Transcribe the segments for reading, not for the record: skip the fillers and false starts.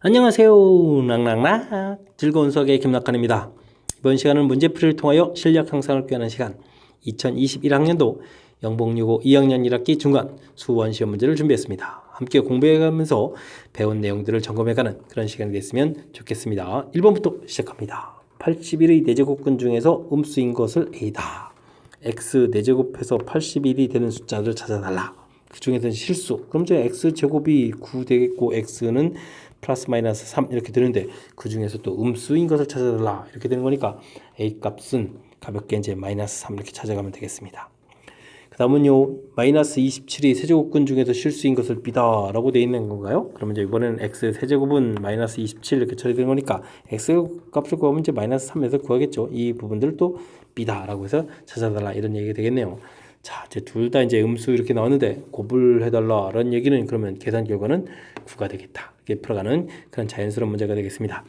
안녕하세요. 락락락 즐거운 수학의 김락환입니다. 이번 시간은 문제풀이를 통하여 실력 향상을 꾀하는 시간 2021학년도 영봉6호 2학년 1학기 중간 수원 시험 문제를 준비했습니다. 함께 공부해가면서 배운 내용들을 점검해가는 그런 시간이 됐으면 좋겠습니다. 1번부터 시작합니다. 81의 4제곱근 중에서 음수인 것을 A다. X 4제곱해서 81이 되는 숫자를 찾아달라. 그 중에서는 실수. 그럼 이제 X제곱이 9 되겠고 X는 플러스 마이너스 3 이렇게 되는데 그 중에서 또 음수인 것을 찾아달라 이렇게 되는 거니까 A 값은 가볍게 이제 마이너스 3 이렇게 찾아가면 되겠습니다. 그 다음은요 마이너스 27이 세제곱근 중에서 실수인 것을 B다 라고 되어 있는 건가요? 그러면 이제 이번에는 X 세제곱은 마이너스 27 이렇게 처리되는 거니까 X 값을 구하면 이제 마이너스 3에서 구하겠죠. 이 부분들을 또 B다 라고 해서 찾아달라 이런 얘기가 되겠네요. 자, 이제 둘 다 이제 음수 이렇게 나왔는데 곱을 해달라라는 얘기는 그러면 계산 결과는 9가 되겠다. 이렇게 풀어가는 그런 자연스러운 문제가 되겠습니다.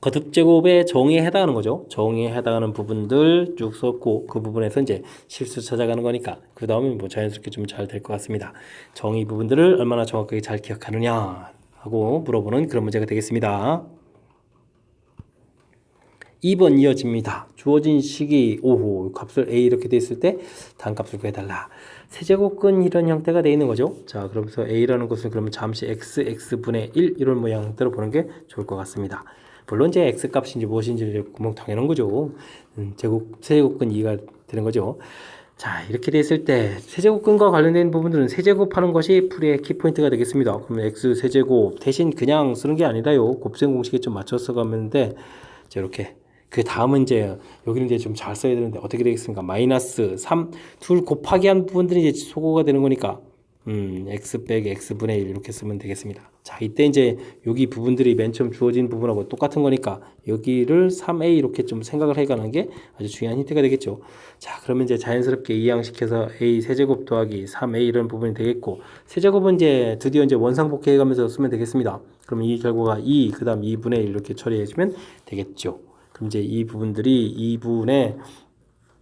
거듭제곱의 정의에 해당하는 거죠. 정의에 해당하는 부분들 쭉 썼고 그 부분에서 이제 실수 찾아가는 거니까 그 다음에 뭐 자연스럽게 좀 잘 될 것 같습니다. 정의 부분들을 얼마나 정확하게 잘 기억하느냐 하고 물어보는 그런 문제가 되겠습니다. 2번 이어집니다. 주어진 식이 5호 값을 A 이렇게 돼 있을 때 다음 값을 구해달라. 세제곱근 이런 형태가 되어 있는 거죠. 자, 그러면서 A라는 것은 그러면 잠시 X분의 1 이런 모양 형태로 보는 게 좋을 것 같습니다. 물론 이제 X 값인지 무엇인지 뭐 당연한 거죠. 세제곱근 2가 되는 거죠. 자, 이렇게 됐을 때 세제곱근과 관련된 부분들은 세제곱하는 것이 풀이의 키포인트가 되겠습니다. 그러면 X 세제곱 대신 그냥 쓰는 게 아니라요. 곱셈 공식에 좀 맞춰서 가는데 이렇게 그 다음은 이제 여기는 이제 좀 잘 써야 되는데 어떻게 되겠습니까? 마이너스 3 둘 곱하기 한 부분들이 이제 소거가 되는 거니까 x 빼기 x분의 1 이렇게 쓰면 되겠습니다. 자, 이때 이제 여기 부분들이 맨 처음 주어진 부분하고 똑같은 거니까 여기를 3a 이렇게 좀 생각을 해가는 게 아주 중요한 힌트가 되겠죠. 자, 그러면 이제 자연스럽게 이항시켜서 a 세제곱 더하기 3a 이런 부분이 되겠고 세제곱은 이제 드디어 이제 원상복귀해 가면서 쓰면 되겠습니다. 그럼 이 결과가 2, 그 다음 2분의 1 이렇게 처리해주면 되겠죠. 그럼 이제 이 부분들이 2분의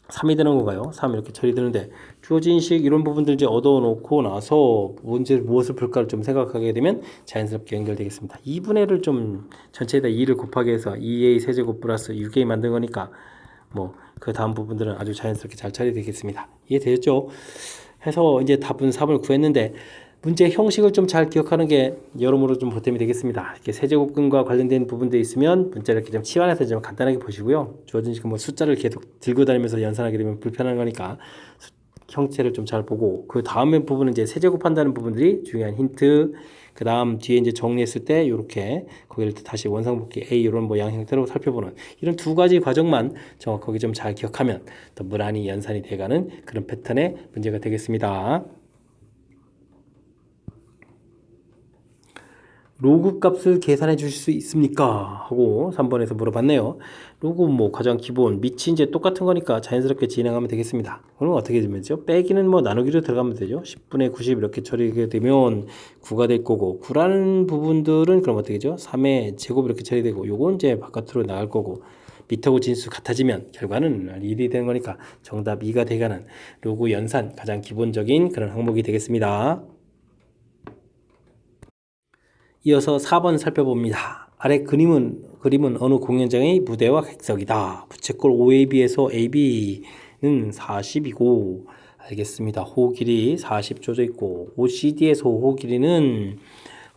3이 되는 건가요? 3 이렇게 처리되는데 주어진 식 이런 부분들 이제 얻어놓고 나서 무엇을 풀까를 좀 생각하게 되면 자연스럽게 연결되겠습니다. 2분의 1을 좀 전체에다 2를 곱하게 해서 2a 세제곱 플러스 6a 만든 거니까 뭐 그 다음 부분들은 아주 자연스럽게 잘 처리되겠습니다. 이해되셨죠? 해서 이제 답은 3을 구했는데 문제 형식을 좀 잘 기억하는 게 여러모로 좀 보탬이 되겠습니다. 이렇게 세제곱근과 관련된 부분도 있으면 문자를 이렇게 좀 치환해서 좀 간단하게 보시고요. 주어진 뭐 숫자를 계속 들고 다니면서 연산하게 되면 불편한 거니까 형체를 좀 잘 보고 그 다음에 부분은 이제 세제곱한다는 부분들이 중요한 힌트. 그 다음 뒤에 이제 정리했을 때 이렇게 거기를 다시 원상복귀 A 이런 모양 형태로 살펴보는 이런 두 가지 과정만 정확하게 좀 잘 기억하면 더 무난히 연산이 돼가는 그런 패턴의 문제가 되겠습니다. 로그 값을 계산해 주실 수 있습니까? 하고 3번에서 물어봤네요. 로그 뭐 가장 기본 밑이 이제 똑같은 거니까 자연스럽게 진행하면 되겠습니다. 그럼 어떻게 되면죠? 빼기는 뭐 나누기로 들어가면 되죠. 10분의 90 이렇게 처리하게 되면 9가 될 거고 9라는 부분들은 그럼 어떻게 되죠? 3의 제곱 이렇게 처리되고 요건 이제 바깥으로 나갈 거고 밑하고 진수 같아지면 결과는 1이 되는 거니까 정답 2가 되가는 로그 연산 가장 기본적인 그런 항목이 되겠습니다. 이어서 4번 살펴봅니다. 아래 그림은 어느 공연장의 무대와 객석이다. 부채꼴 OAB에서 AB는 40이고 알겠습니다. 호 길이 40 줘져 있고 OCD에서 호 길이는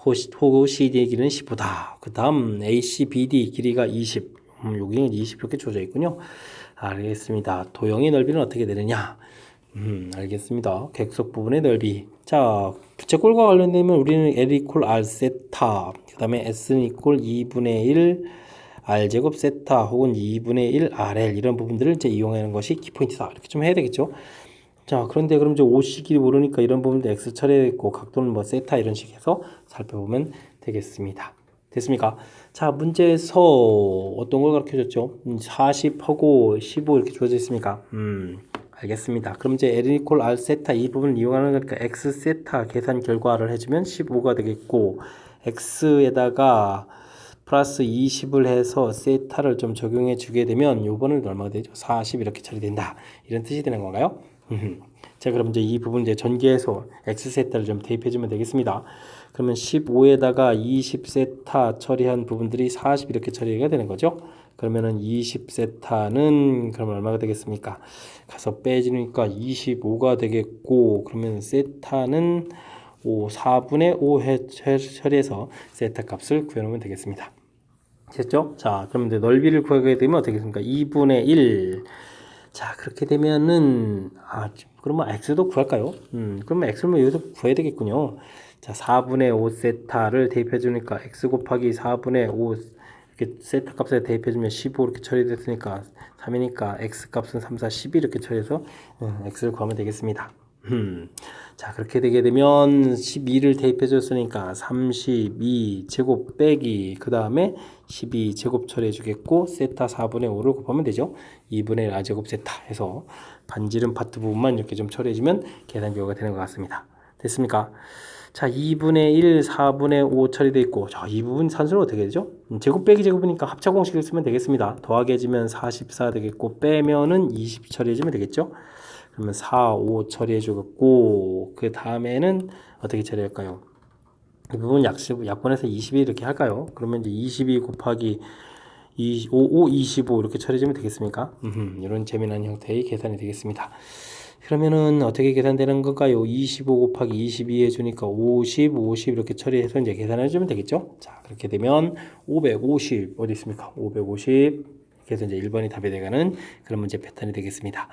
호 CD의 길이는 15다. 그 다음 ACBD 길이가 20. 여기는 20 이렇게 줘져 있군요. 알겠습니다. 도형의 넓이는 어떻게 되느냐? 알겠습니다. 객석 부분의 넓이. 자, 부채꼴과 관련되면 우리는 L 이퀄 R 세타, 그 다음에 S는 이퀄 2분의 1 R 제곱 세타 혹은 2분의 1 RL 이런 부분들을 이제 이용하는 것이 키포인트다. 이렇게 좀 해야 되겠죠. 자, 그런데 그럼 이제 OC끼리 모르니까 이런 부분도 X 처리했고 각도는 뭐 세타 이런 식해서 살펴보면 되겠습니다. 됐습니까? 자, 문제에서 어떤 걸 가르쳐 줬죠? 40하고 15 이렇게 주어져 있습니까? 알겠습니다. 그럼 이제 L 이퀄 R 세타 이 부분을 이용하는 거니까 X 세타 계산 결과를 해주면 15가 되겠고 X에다가 플러스 20을 해서 세타를 좀 적용해 주게 되면 요번은 얼마가 되죠? 40 이렇게 처리된다. 이런 뜻이 되는 건가요? 자, 그럼 이제 이 부분 이제 전개해서 X 세타를 좀 대입해 주면 되겠습니다. 그러면 15에다가 20세타 처리한 부분들이 40 이렇게 처리가 되는 거죠. 그러면은 20세타는 그러면 얼마가 되겠습니까? 가서 빼지니까 25가 되겠고, 그러면 세타는 4분의 5 처리해서 세타 값을 구해놓으면 되겠습니다. 됐죠? 자, 그럼 이제 넓이를 구하게 되면 어떻게 되겠습니까? 2분의 1. 자, 그렇게 되면은, 그러면 x도 구할까요? 그러면 x는 여기서 구해야 되겠군요. 자, 4분의 5 세타를 대입해 주니까 x 곱하기 4분의 5 이렇게 세타 값에 대입해 주면 15 이렇게 처리됐으니까 3이니까 x 값은 3, 4, 12 이렇게 처리해서 x를 구하면 되겠습니다. 자, 그렇게 되게 되면 12를 대입해 줬으니까 32 제곱 빼기 그 다음에 12 제곱 처리해 주겠고 세타 4분의 5를 곱하면 되죠. 2분의 1 제곱 세타 해서 반지름 파트 부분만 이렇게 좀 처리해 주면 계산 결과가 되는 것 같습니다. 됐습니까? 자, 2분의 1, 4분의 5 처리되어 있고, 자, 이 부분 산수는 어떻게 되죠? 제곱 빼기 제곱이니까 합차 공식을 쓰면 되겠습니다. 더하기 해주면 44 되겠고, 빼면은 20 처리해주면 되겠죠? 그러면 4, 5 처리해주겠고, 그 다음에는 어떻게 처리할까요? 이 부분 약분해서 22 이렇게 할까요? 그러면 이제 22 곱하기 5, 25 이렇게 처리해주면 되겠습니까? 이런 재미난 형태의 계산이 되겠습니다. 그러면은 어떻게 계산되는 건가요? 25 곱하기 22 해주니까 50, 50 이렇게 처리해서 이제 계산해주면 되겠죠? 자, 그렇게 되면 550 어디 있습니까? 550 그래서 이제 1번이 답이 되가는 그런 문제 패턴이 되겠습니다.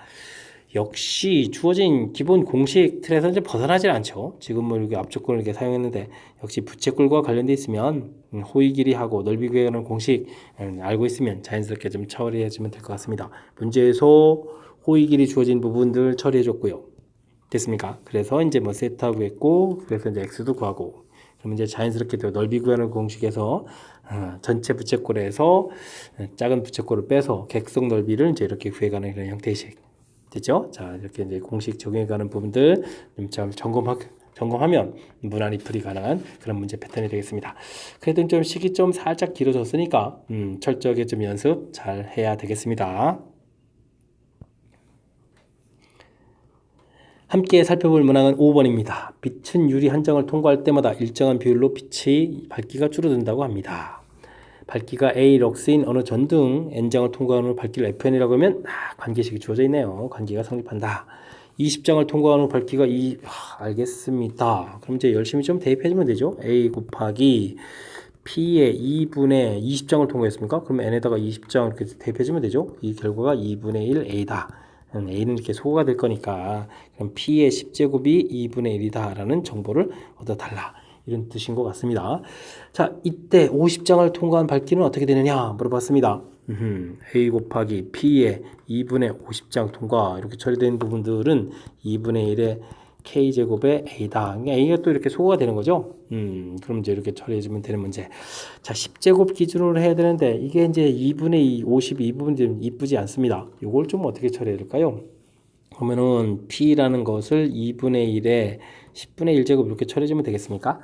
역시 주어진 기본 공식 틀에서 이제 벗어나질 않죠. 지금 뭐 이렇게 앞쪽근을 이렇게 사용했는데 역시 부채꼴과 관련돼 있으면 호의 길이하고 넓이 구하는 공식 알고 있으면 자연스럽게 좀 처리해주면 될 것 같습니다. 문제에서 호의 길이 주어진 부분들 처리해줬고요. 됐습니까? 그래서 이제 뭐 세타 구했고, 그래서 이제 x도 구하고, 그러면 이제 자연스럽게 또 넓이 구하는 공식에서 전체 부채꼴에서 작은 부채꼴을 빼서 객석 넓이를 이제 이렇게 구해가는 그런 형태식 됐죠? 자, 이렇게 이제 공식 적용해가는 부분들 좀 점검하면 무난히 풀이 가능한 그런 문제 패턴이 되겠습니다. 그래도 좀 시기 좀 살짝 길어졌으니까 철저하게 좀 연습 잘 해야 되겠습니다. 함께 살펴볼 문항은 5번입니다. 빛은 유리 한 장을 통과할 때마다 일정한 비율로 빛의 밝기가 줄어든다고 합니다. 밝기가 A 럭스인 어느 전등 N장을 통과하는 후 밝기를 FN이라고 하면 관계식이 주어져 있네요. 관계가 성립한다. 20장을 통과하는 후 밝기가 알겠습니다. 그럼 이제 열심히 좀 대입해주면 되죠. A 곱하기 P의 2분의 20장을 통과했습니까? 그럼 N에다가 20장 이렇게 대입해주면 되죠. 이 결과가 2분의 1 A다. A는 이렇게 소거가 될 거니까 그럼 P의 10제곱이 2분의 1이다 라는 정보를 얻어달라 이런 뜻인 것 같습니다. 자, 이때 50장을 통과한 밝기는 어떻게 되느냐 물어봤습니다. A 곱하기 P의 2분의 50장 통과 이렇게 처리된 부분들은 2분의 1의 K제곱의 A다. 그러니까 A가 또 이렇게 소거가 되는 거죠. 그럼 이제 이렇게 처리해주면 되는 문제. 자, 10제곱 기준으로 해야 되는데 이게 이제 2분의 2, 52부분 좀 이쁘지 않습니다. 이걸 좀 어떻게 처리해야 될까요? 그러면은 P라는 것을 2분의 1에 10분의 1제곱 이렇게 처리해주면 되겠습니까?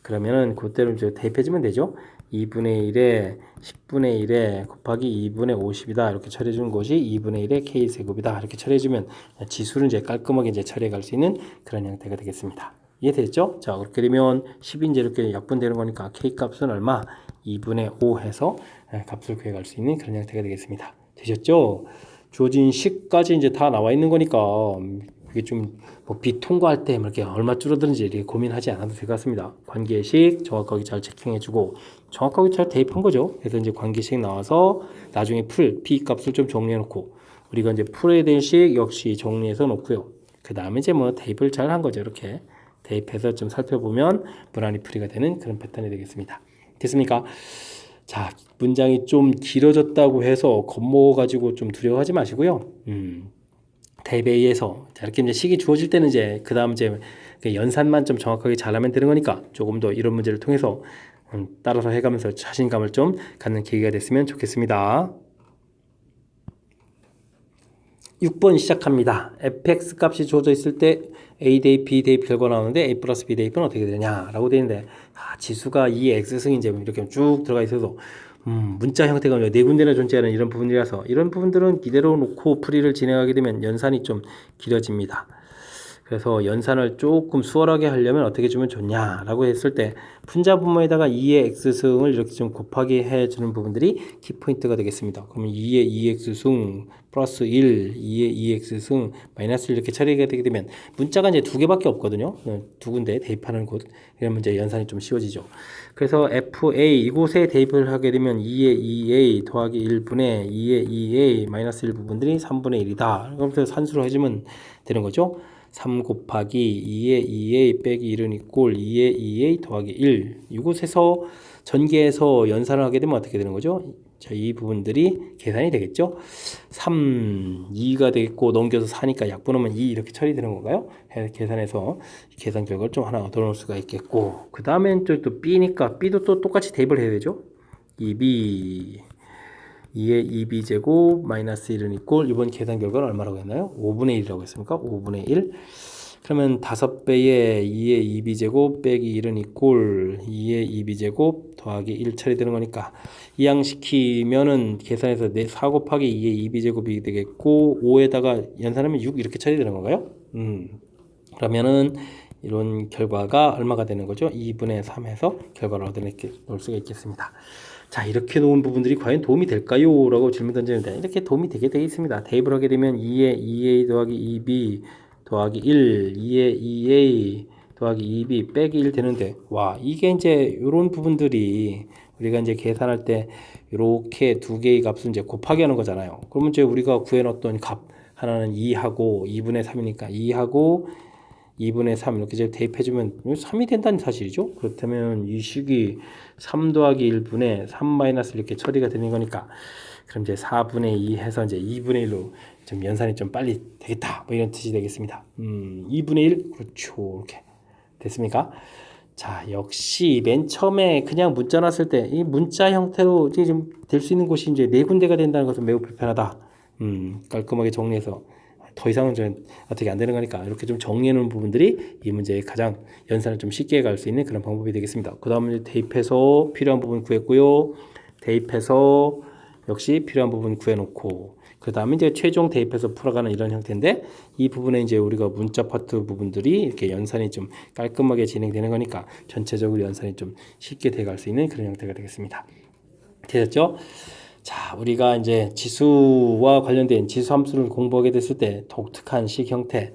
그러면은 그대로 이제 대입해주면 되죠. 2분의 1에 10분의 1에 곱하기 2분의 50이다. 이렇게 처리해주는 것이 2분의 1의 K제곱이다. 이렇게 처리해주면 지수를 이제 깔끔하게 이제 처리해갈 수 있는 그런 형태가 되겠습니다. 이해됐죠? 자, 그렇게 되면 10이 이제 이렇게 약분되는 거니까 K 값은 얼마? 2분의 5 해서 값을 구해갈 수 있는 그런 형태가 되겠습니다. 되셨죠? 주어진 식까지 이제 다 나와 있는 거니까 이게 좀 뭐 빛 통과할 때 이렇게 얼마 줄어드는지 이렇게 고민하지 않아도 될 것 같습니다. 관계식 정확하게 잘 체킹해주고 정확하게 잘 대입한 거죠. 그래서 이제 관계식 나와서 나중에 풀 P 값을 좀 정리해놓고 우리가 이제 풀어야 될 식 역시 정리해서 놓고요. 그 다음에 이제 뭐 대입을 잘 한 거죠. 이렇게 대입해서 좀 살펴보면 무난히 풀이가 되는 그런 패턴이 되겠습니다. 됐습니까? 자, 문장이 좀 길어졌다고 해서 겁먹어가지고 좀 두려워하지 마시고요. 대입에 의해서 이렇게 이제 식이 주어질 때는 이제 그 다음 이제 연산만 좀 정확하게 잘하면 되는 거니까 조금 더 이런 문제를 통해서 따라서 해가면서 자신감을 좀 갖는 계기가 됐으면 좋겠습니다. 6번 시작합니다. fx 값이 주어져 있을 때 a 대입, b 대입 결과 나오는데 a 플러스 b 대입은 어떻게 되냐라고 되어 있는데 지수가 2x승이 이제 이렇게 쭉 들어가 있어서 문자 형태가 네 군데나 존재하는 이런 부분이라서 이런 부분들은 이대로 놓고 풀이를 진행하게 되면 연산이 좀 길어집니다. 그래서 연산을 조금 수월하게 하려면 어떻게 주면 좋냐라고 했을 때 분자 분모에다가 2의 x승을 이렇게 좀 곱하기 해주는 부분들이 키포인트가 되겠습니다. 그러면 2의 2x승 플러스 1, 2의 2x승 마이너스 1 이렇게 처리가 되게 되면 문자가 이제 두 개밖에 없거든요. 두 군데 대입하는 곳. 이러면 이제 연산이 좀 쉬워지죠. 그래서 FA 이곳에 대입을 하게 되면 2의 2A 더하기 1분의 2의 2A 마이너스 1 부분들이 3분의 1이다. 그래서 산수로 해주면 되는 거죠. 3 곱하기 2의 2a 빼기 1은 이꼴 2의 2a 더하기 1 이곳에서 전개해서 연산을 하게 되면 어떻게 되는 거죠? 자, 이 부분들이 계산이 되겠죠? 3, 2가 되겠고 넘겨서 4니까 약분하면 2 이렇게 처리되는 건가요? 계산해서 계산 결과를 좀 하나 얻어놓을 수가 있겠고 그 다음엔 또 B니까 B도 또 똑같이 대입을 해야 되죠? 2B 2의 2b제곱 마이너스 1은 이꼴 이번 계산 결과는 얼마라고 했나요? 5분의 1이라고 했습니까? 5분의 1 그러면 5배의 2의 2b제곱 빼기 1은 이꼴 2의 2b제곱 더하기 1 처리되는 거니까 이항시키면은 계산해서 4 곱하기 2의 2b제곱이 되겠고 5에다가 연산하면 6 이렇게 처리되는 건가요? 그러면은 이런 결과가 얼마가 되는 거죠? 2분의 3에서 결과를 얻어낼 수가 있겠습니다. 자, 이렇게 놓은 부분들이 과연 도움이 될까요? 라고 질문 던지는데 이렇게 도움이 되게 되어 있습니다. 대입을 하게 되면 2의 2a 더하기 2b 더하기 1, 2의 2a 더하기 2b 빼기 1 되는데 와 이게 이제 이런 부분들이 우리가 이제 계산할 때 이렇게 두 개의 값을 이제 곱하기 하는 거잖아요. 그러면 이제 우리가 구해놨던 값 하나는 2하고 2분의 3이니까 2하고 2분의 3 이렇게 이제 대입해주면 3이 된다는 사실이죠. 그렇다면 이 식이 3 더하기 1분의 3 마이너스 이렇게 처리가 되는 거니까 그럼 이제 4분의 2 해서 이제 2분의 1로 좀 연산이 좀 빨리 되겠다 뭐 이런 뜻이 되겠습니다. 2분의 1 그렇죠. 이렇게 됐습니까? 자, 역시 맨 처음에 그냥 문자 놨을 때 이 문자 형태로 이제 좀 될 수 있는 곳이 이제 네 군데가 된다는 것은 매우 불편하다. 깔끔하게 정리해서 더 이상은 좀 어떻게 안 되는 거니까 이렇게 좀 정리해 놓은 부분들이 이 문제의 가장 연산을 좀 쉽게 갈 수 있는 그런 방법이 되겠습니다. 그 다음에 대입해서 필요한 부분 구했고요. 대입해서 역시 필요한 부분 구해놓고 그 다음에 이제 최종 대입해서 풀어가는 이런 형태인데 이 부분에 이제 우리가 문자 파트 부분들이 이렇게 연산이 좀 깔끔하게 진행되는 거니까 전체적으로 연산이 좀 쉽게 돼갈 수 있는 그런 형태가 되겠습니다. 되셨죠? 자, 우리가 이제 지수와 관련된 지수 함수를 공부하게 됐을 때 독특한 식 형태,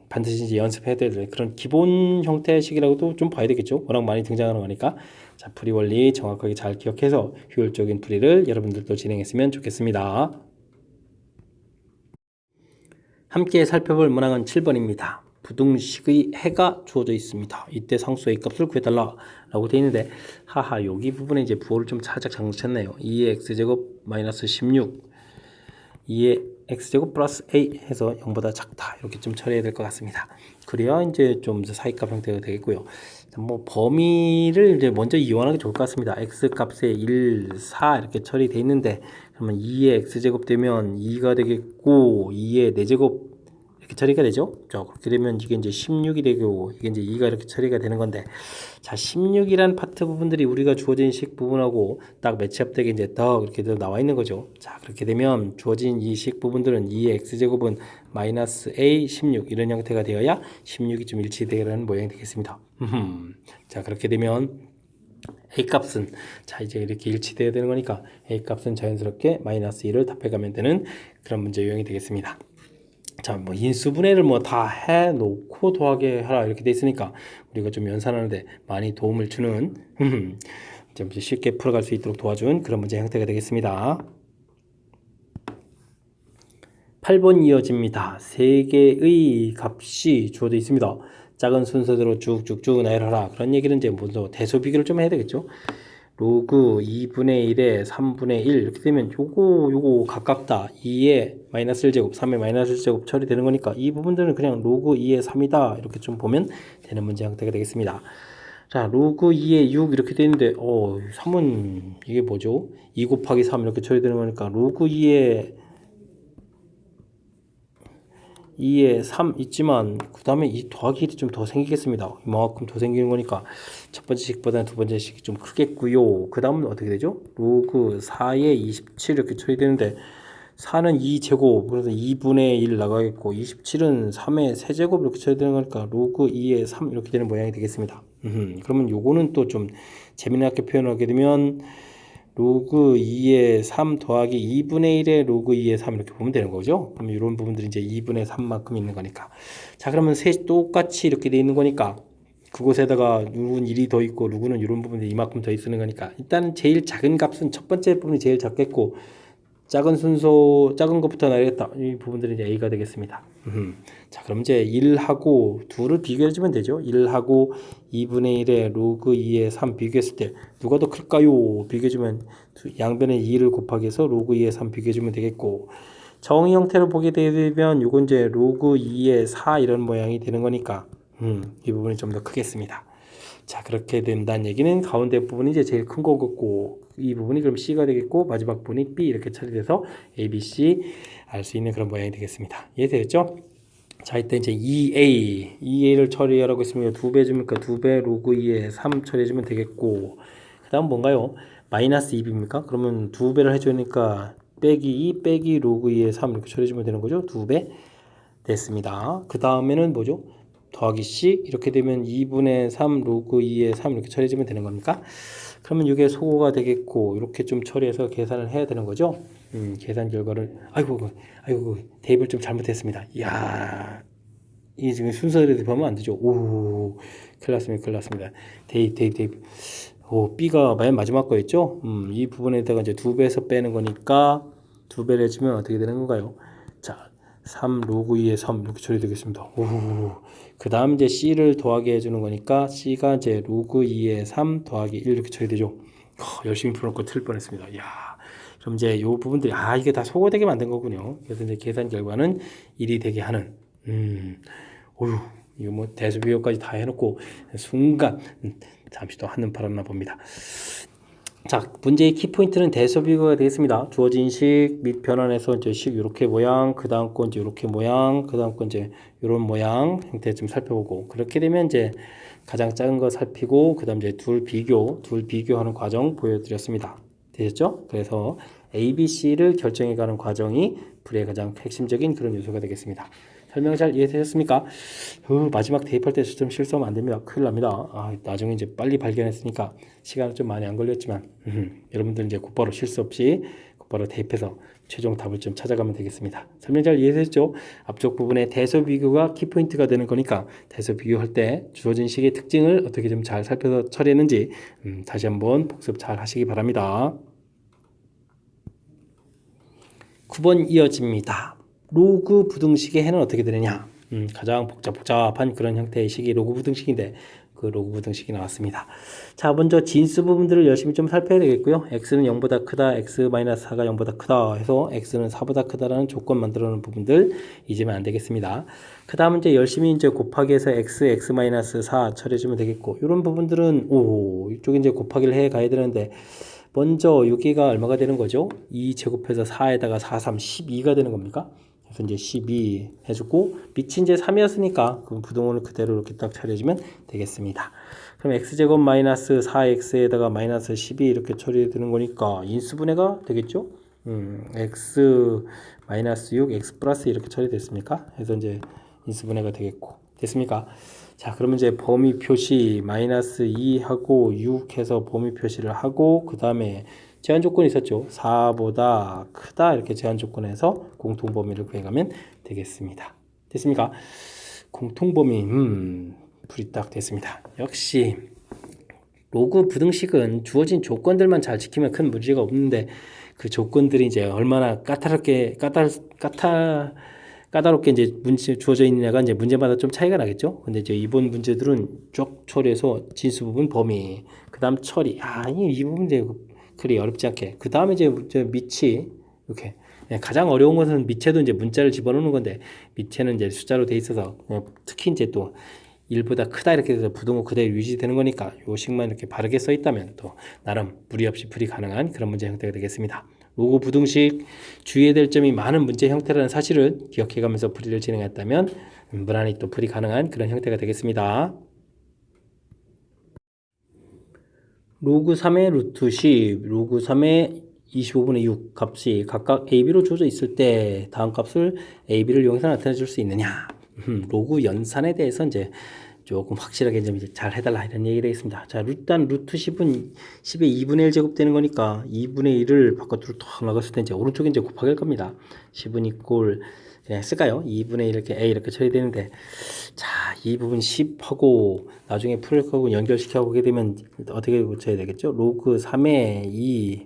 반드시 이제 연습해야 될 그런 기본 형태의 식이라고도 좀 봐야 되겠죠. 워낙 많이 등장하는 거니까. 자, 풀이 원리 정확하게 잘 기억해서 효율적인 풀이를 여러분들도 진행했으면 좋겠습니다. 함께 살펴볼 문항은 7번입니다. 부등식의 해가 주어져 있습니다. 이때 상수 A값을 구해달라 라고 되어 있는데 하하 여기 부분에 이제 부호를 좀 살짝 잘못했네요. 2의 x제곱 마이너스 16 2의 x제곱 플러스 a 해서 0보다 작다 이렇게 좀 처리해야 될 것 같습니다. 그래야 이제 좀 사이값 형태가 되겠고요. 뭐 범위를 이제 먼저 이용하는 게 좋을 것 같습니다. x 값에 1, 4 이렇게 처리되어 있는데 그러면 2의 x제곱 되면 2가 되겠고 2의 4제곱 이렇게 처리가 되죠. 자, 그렇게 되면 이게 이제 16이 되고 이게 이제 2가 이렇게 처리가 되는 건데 자, 16이란 파트 부분들이 우리가 주어진 식 부분하고 딱 매치업되게 이제 더 이렇게 나와 있는 거죠. 자, 그렇게 되면 주어진 이 식 부분들은 2의 x제곱은 마이너스 a 16 이런 형태가 되어야 16이 좀 일치되는 모양이 되겠습니다. 자, 그렇게 되면 A값은 자 이제 이렇게 일치되어야 되는 거니까 A값은 자연스럽게 마이너스 1을 답해가면 되는 그런 문제 유형이 되겠습니다. 자, 뭐 인수분해를 뭐 다 해놓고 더하게 하라 이렇게 돼 있으니까 우리가 좀 연산하는데 많이 도움을 주는 좀 쉽게 풀어갈 수 있도록 도와준 그런 문제 형태가 되겠습니다. 8번 이어집니다. 3개의 값이 주어져 있습니다. 작은 순서대로 쭉쭉쭉 나열하라. 그런 얘기는 이제 먼저 대소 비교를 좀 해야 되겠죠. 로그 2분의 1에 3분의 1 이렇게 되면 요거 각각 다 2의 마이너스 1제곱 3의 마이너스 1제곱 처리되는 거니까 이 부분들은 그냥 로그 2의 3이다 이렇게 좀 보면 되는 문제 형태가 되겠습니다. 자, 로그 2의 6 이렇게 되는데 3은 이게 뭐죠? 2 곱하기 3 이렇게 처리되는 거니까 로그 2에 3 있지만 그 다음에 이 더하기 1이 좀 더 생기겠습니다. 이만큼 더 생기는 거니까 첫 번째 식보다는 두 번째 식이 좀 크겠고요. 그 다음은 어떻게 되죠? 로그 4에 27 이렇게 처리되는데 4는 2제곱, 그래서 2분의 1 나가겠고, 27은 3의 세제곱 이렇게 쳐야 되는 거니까, 로그 2의 3 이렇게 되는 모양이 되겠습니다. 그러면 요거는 또 좀 재미나게 표현하게 되면, 로그 2의 3 더하기 2분의 1의 로그 2의 3 이렇게 보면 되는 거죠. 그러면 이런 부분들이 이제 2분의 3만큼 있는 거니까. 자, 그러면 셋이 똑같이 이렇게 돼 있는 거니까, 그곳에다가 누구는 1이 더 있고 누구는 이런 부분이 이만큼 더 있는 거니까 일단 제일 작은 값은 첫 번째 부분이 제일 작겠고 작은 순서 작은 것부터 나야겠다. 이 부분들이 이제 A가 되겠습니다. 자, 그럼 이제 1하고 2를 비교해 주면 되죠. 1하고 2분의 1의 로그 2의 3 비교했을 때 누가 더 클까요? 비교해 주면 양변에 2를 곱하기 해서 로그 2의 3 비교해 주면 되겠고, 정의 형태로 보게 되면 이건 이제 로그 2의 4 이런 모양이 되는 거니까 이 부분이 좀 더 크겠습니다. 자, 그렇게 된다는 얘기는 가운데 부분이 이제 제일 큰 거겠고, 이 부분이 그럼 C가 되겠고, 마지막 부분이 B 이렇게 처리돼서 A, B, C 알 수 있는 그런 모양이 되겠습니다. 이해되겠죠? 자, 이때 이제 2A를 처리하라고 했으면 2배 주니까 2배 로그 2에 3 처리해주면 되겠고, 그 다음 뭔가요? 마이너스 2B입니까? 그러면 2배를 해주니까 빼기 2 빼기 로그 2에 3 이렇게 처리해주면 되는 거죠? 2배 됐습니다. 그 다음에는 뭐죠? 더하기 C 이렇게 되면 2분의 3 로그 2의 3 이렇게 처리해주면 되는 겁니까? 그러면 이게 소거가 되겠고 이렇게 좀 처리해서 계산을 해야 되는 거죠. 계산 결과를 아이고 대입을 좀 잘못했습니다. 이야, 이 지금 순서대로 보면 안 되죠. 오, 큰일 났습니다. 대입. 오, B가 맨 마지막 거였죠. 이 부분에다가 이제 2배에서 빼는 거니까 2배를 해주면 어떻게 되는 건가요? 자, 3 로그 2의 3 이렇게 처리되겠습니다. 오, 그 다음 이제 C를 더하게 해주는 거니까 C가 이제 로그 2의 3 더하기 1 이렇게 처리되죠. 열심히 풀어놓고 틀 뻔했습니다. 이야, 그럼 이제 요 부분들이 이게 다 소거되게 만든 거군요. 그래서 이제 계산 결과는 1이 되게 하는. 어휴, 이거 뭐 대수비교까지 다 해놓고 순간 잠시 또 한눈 팔았나 봅니다. 자, 문제의 키포인트는 대소비교가 되겠습니다. 주어진 식 및 변환해서 이제 식 이렇게 모양, 그 다음 건 이제 이렇게 모양, 그 다음 건 이제 이런 모양 형태 좀 살펴보고, 그렇게 되면 이제 가장 작은 거 살피고, 그 다음 이제 둘 비교하는 과정 보여드렸습니다. 되셨죠? 그래서 A, B, C를 결정해가는 과정이 불의 가장 핵심적인 그런 요소가 되겠습니다. 설명 잘 이해되셨습니까? 마지막 대입할 때 좀 실수하면 안 됩니다. 큰일 납니다. 나중에 이제 빨리 발견했으니까 시간은 좀 많이 안 걸렸지만 여러분들 이제 곧바로 실수 없이 곧바로 대입해서 최종 답을 좀 찾아가면 되겠습니다. 설명 잘 이해되셨죠? 앞쪽 부분에 대소 비교가 키포인트가 되는 거니까 대소 비교할 때 주어진 식의 특징을 어떻게 좀 잘 살펴서 처리했는지 다시 한번 복습 잘 하시기 바랍니다. 9번 이어집니다. 로그 부등식의 해는 어떻게 되느냐? 가장 복잡한 그런 형태의 식이 로그 부등식인데 그 로그 부등식이 나왔습니다. 자, 먼저 진수 부분들을 열심히 좀 살펴야 되겠고요. x는 0보다 크다, x-4가 0보다 크다 해서 x는 4보다 크다라는 조건 만들어 놓은 부분들 잊으면 안 되겠습니다. 그 다음은 이제 열심히 이제 곱하기 해서 x-4 처리해주면 되겠고, 이런 부분들은 이쪽에 이제 곱하기를 해 가야 되는데, 먼저 여기가 얼마가 되는 거죠? 2 제곱해서 4에다가 4, 3, 12가 되는 겁니까? 그래서 이제 12 해주고, 밑이 이제 3이었으니까 그럼 부등호를 그대로 이렇게 딱 차려주면 되겠습니다. 그럼 x제곱 마이너스 4x에다가 마이너스 12 이렇게 처리되는 거니까 인수분해가 되겠죠? x 마이너스 6, x 플러스 이렇게 처리됐습니까? 그래서 이제 인수분해가 되겠고, 됐습니까? 자, 그러면 이제 범위 표시 마이너스 2하고 6 해서 범위 표시를 하고, 그 다음에 제한 조건이 있었죠. 4보다 크다 이렇게 제한 조건에서 공통 범위를 구해가면 되겠습니다. 됐습니까? 공통 범위 불이 딱 됐습니다. 역시 로그 부등식은 주어진 조건들만 잘 지키면 큰 문제가 없는데, 그 조건들이 이제 얼마나 까다롭게 이제 문제 주어져 있느냐가 이제 문제마다 좀 차이가 나겠죠. 근데 이제 이번 문제들은 쭉 처리해서 진수 부분 범위, 그 다음 처리. 이 부분 이제 그리 어렵지 않게. 그 다음에 이제 밑이 이렇게. 가장 어려운 것은 밑에도 이제 문자를 집어넣는 건데, 밑에는 이제 숫자로 돼 있어서 특히 이제 또 1보다 크다 이렇게 해서 부등호 그대로 유지되는 거니까 요 식만 이렇게 바르게 써 있다면 또 나름 무리 없이 풀이 가능한 그런 문제 형태가 되겠습니다. 로그 부등식 주의해야 될 점이 많은 문제 형태라는 사실을 기억해가면서 풀이를 진행했다면 무난히 또 풀이 가능한 그런 형태가 되겠습니다. 로그 3의 루트 10, 로그 3의 25분의 6 값이 각각 AB로 주어져 있을 때 다음 값을 AB를 이용해서 나타내 줄 수 있느냐. 로그 연산에 대해서 이제 조금 확실하게 좀 이제 잘 해달라 이런 얘기가 되겠습니다. 자, 일단 루트 10은 10의 2분의 1 제곱 되는 거니까 2분의 1을 바깥으로 탁 나갔을 때 이제 오른쪽에 이제 곱하기 할 겁니다. 10은 이꼴 그냥 쓸까요? 2분의 1 이렇게 A 이렇게 처리되는데, 자, 이 부분 10하고 나중에 풀을 하고 연결시켜 보게 되면 어떻게 고쳐야 되겠죠? 로그 3의 2,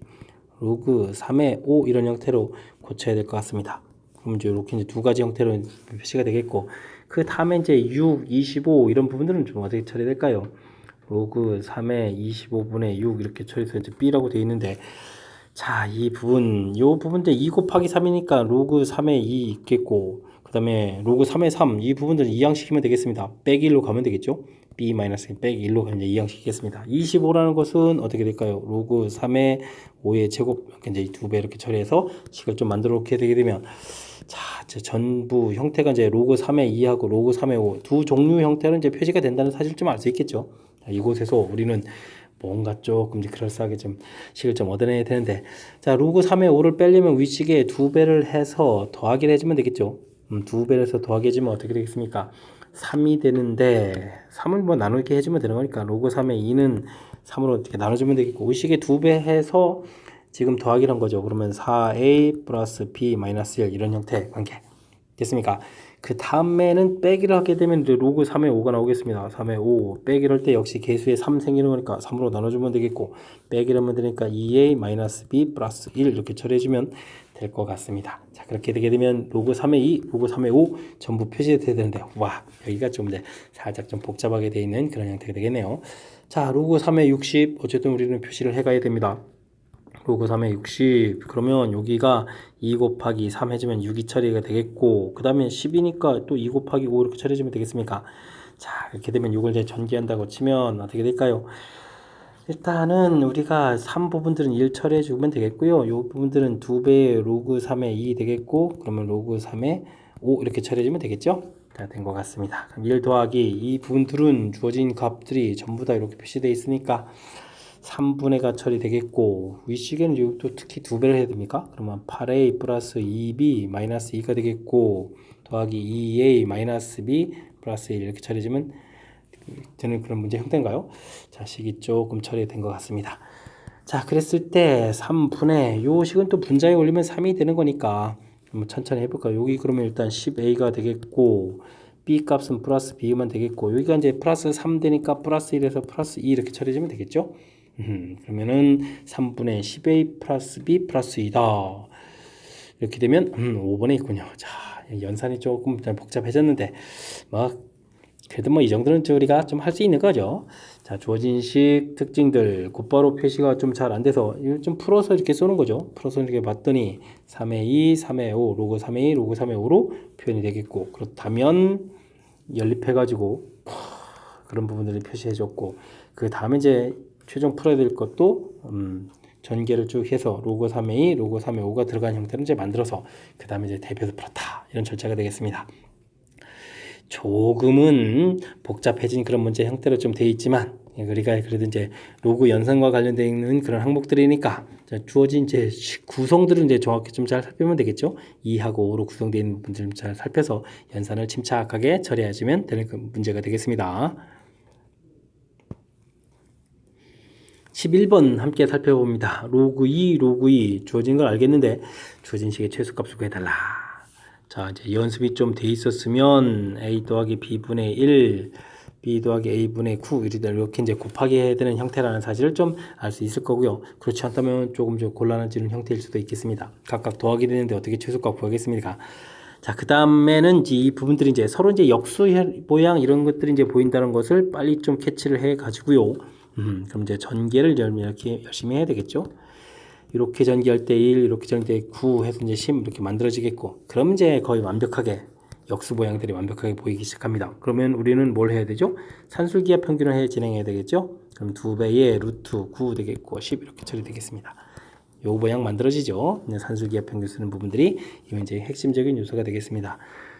로그 3의 5 이런 형태로 고쳐야 될 것 같습니다. 그럼 이제 이렇게 이제 두 가지 형태로 표시가 되겠고, 그 다음에 이제 6, 25 이런 부분들은 좀 어떻게 처리될까요? 로그 3의 25분의 6 이렇게 처리해서 이제 B라고 되어 있는데, 자, 이 부분들 2 곱하기 3이니까 로그 3의 2 있겠고, 그 다음에 로그 3의 3, 이 부분들은 이항시키면 되겠습니다. 빼기 1로 가면 되겠죠? B 마이너스 빼기 1로 가면 이항시키겠습니다. 25라는 것은 어떻게 될까요? 로그 3의 5의 제곱, 이제 2배 이렇게 처리해서 식을 좀 만들어 놓게 되게 되면, 자, 이제 전부 형태가 이제 로그 3의 2하고 로그 3의 5 두 종류 형태는 이제 표시가 된다는 사실을 좀 알 수 있겠죠. 자, 이곳에서 우리는 뭔가 조금 이제 그럴싸하게 좀 식을 좀 얻어내야 되는데, 자, 로그 3의 5를 빼려면 위식에 2배를 해서 더하기를 해주면 되겠죠. 2배를 해서 더하기 해주면 어떻게 되겠습니까? 3이 되는데 3을 뭐 나누게 해주면 되는 거니까 로그 3의 2는 3으로 이렇게 나눠주면 되겠고, 위식에 2배 해서 지금 더하기를 한 거죠. 그러면 4a 플러스 b 마이너스 1 이런 형태의 관계 됐습니까? 그 다음에는 빼기를 하게 되면 이제 로그 3의 5가 나오겠습니다. 3의 5 빼기를 할 때 역시 개수에 3 생기는 거니까 3으로 나눠주면 되겠고, 빼기를 하면 되니까 2a 마이너스 b 플러스 1 이렇게 처리해주면 될 것 같습니다. 자, 그렇게 되게 되면 로그 3의 2, 로그 3의 5 전부 표시돼야 되는데, 와, 여기가 좀 이제 살짝 좀 복잡하게 되어 있는 그런 형태가 되겠네요. 자, 로그 3의 60 어쨌든 우리는 표시를 해가야 됩니다. 로그 3의 60 그러면 여기가 2 곱하기 3 해주면 6이 처리가 되겠고, 그 다음에 10이니까 또 2 곱하기 5 이렇게 처리해주면 되겠습니까? 자, 이렇게 되면 이걸 이제 전개한다고 치면 어떻게 될까요? 일단은 우리가 3 부분들은 1 처리해 주면 되겠고요. 이 부분들은 2배의 로그 3의 2 되겠고, 그러면 로그 3의 5 이렇게 처리해 주면 되겠죠? 자, 된 것 같습니다. 그럼 1 더하기 이 부분들은 주어진 값들이 전부 다 이렇게 표시되어 있으니까 3분의가 처리되겠고, 위식에는 또 특히 2배를 해야 됩니까? 그러면 8a 플러스 2b 마이너스 2가 되겠고, 더하기 2a 마이너스 b 플러스 1 이렇게 처리해주면 되는 그런 문제 형태인가요? 자, 식이 조금 처리된 것 같습니다. 자, 그랬을 때 3분의 요 식은 또 분자에 올리면 3이 되는 거니까 한번 천천히 해볼까요? 여기 그러면 일단 10a가 되겠고, b 값은 플러스 b만 되겠고, 여기가 이제 플러스 3 되니까 플러스 1에서 플러스 2 이렇게 처리해주면 되겠죠? 그러면은 3분의 10a 플러스 b 플러스 2다. 이렇게 되면 5번에 있군요. 자, 연산이 조금 복잡해졌는데 막 그래도 뭐 이 정도는 우리가 좀 할 수 있는 거죠. 자, 주어진 식 특징들 곧바로 표시가 좀 잘 안 돼서 이거 좀 풀어서 이렇게 쏘는 거죠. 풀어서 이렇게 봤더니 3의 2, 3의 5, 로그 3의 2, 로그 3의 5로 표현이 되겠고, 그렇다면 연립해가지고 그런 부분들을 표시해줬고, 그 다음에 이제 최종 풀어야 될 것도 전개를 쭉 해서 로그 3의 2, 로그 3의 5가 들어간 형태를 이제 만들어서 그 다음에 이제 대표해서 풀었다 이런 절차가 되겠습니다. 조금은 복잡해진 그런 문제 형태로 좀 되어 있지만, 우리가 그래도 이제 로그 연산과 관련되어 있는 그런 항목들이니까 주어진 이제 구성들은 이제 정확히 좀 잘 살펴보면 되겠죠. 2하고 5로 구성되어 있는 부분들을 좀 잘 살펴서 연산을 침착하게 처리해주면 되는 그 문제가 되겠습니다. 11번 함께 살펴봅니다. 로그 2, 로그 2 주어진 걸 알겠는데 주어진 식의 최소값을 구해달라. 자, 이제 연습이 좀 돼 있었으면 a 더하기 b분의 1, b 더하기 a분의 9 이렇게 이제 곱하기 해야 되는 형태라는 사실을 좀 알 수 있을 거고요. 그렇지 않다면 조금 좀 곤란해지는 형태일 수도 있겠습니다. 각각 더하기 되는데 어떻게 최소값 구하겠습니까? 자, 그 다음에는 이 부분들이 이제 서로 이제 역수 모양 이런 것들이 이제 보인다는 것을 빨리 좀 캐치를 해 가지고요. 그럼 이제 전개를 이렇게 열심히 해야 되겠죠. 이렇게 전개할 때 1, 이렇게 전개할 때 9 해서 이제 10 이렇게 만들어지겠고, 그럼 이제 거의 완벽하게 역수 모양들이 완벽하게 보이기 시작합니다. 그러면 우리는 뭘 해야 되죠? 산술기하 평균을 진행해야 되겠죠? 그럼 2배의 루트 9 되겠고 10 이렇게 처리되겠습니다. 요 모양 만들어지죠. 산술기하 평균 쓰는 부분들이 이건 이제 핵심적인 요소가 되겠습니다.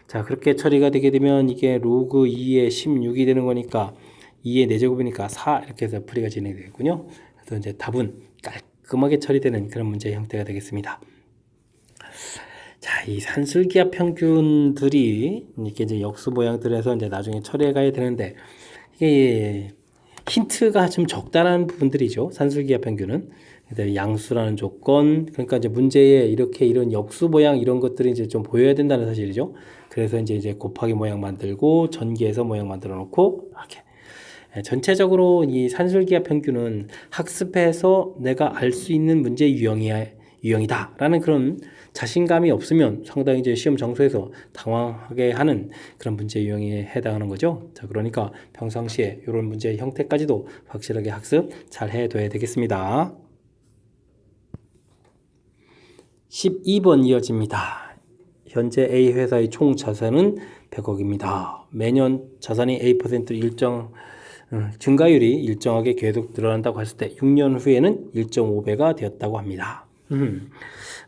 자, 그렇게 처리가 되게 되면 이게 로그 2의 16이 되는 거니까 2의 4제곱이니까 4 이렇게 해서 풀이가 진행되겠군요. 그래서 이제 답은 깔끔하게 처리되는 그런 문제의 형태가 되겠습니다. 자, 이 산술기압 평균들이 이렇게 이제 역수 모양들에서 이제 나중에 처리해 가야 되는데, 이게 힌트가 좀 적다라는 부분들이죠. 산술기압 평균은. 그다음에 양수라는 조건, 그러니까 이제 문제에 이렇게 이런 역수 모양 이런 것들이 이제 좀 보여야 된다는 사실이죠. 그래서 이제 곱하기 모양 만들고 전개해서 모양 만들어 놓고 이렇게. 전체적으로 이 산술기압 평균은 학습해서 내가 알 수 있는 문제 유형이다라는 그런 자신감이 없으면 상당히 이제 시험 장소에서 당황하게 하는 그런 문제 유형에 해당하는 거죠. 자, 그러니까 평상시에 이런 문제의 형태까지도 확실하게 학습 잘 해둬야 되겠습니다. 12번 이어집니다. 현재 A 회사의 총 자산은 100억입니다. 매년 자산이 A% 일정 증가율이 일정하게 계속 늘어난다고 했을 때 6년 후에는 1.5배가 되었다고 합니다.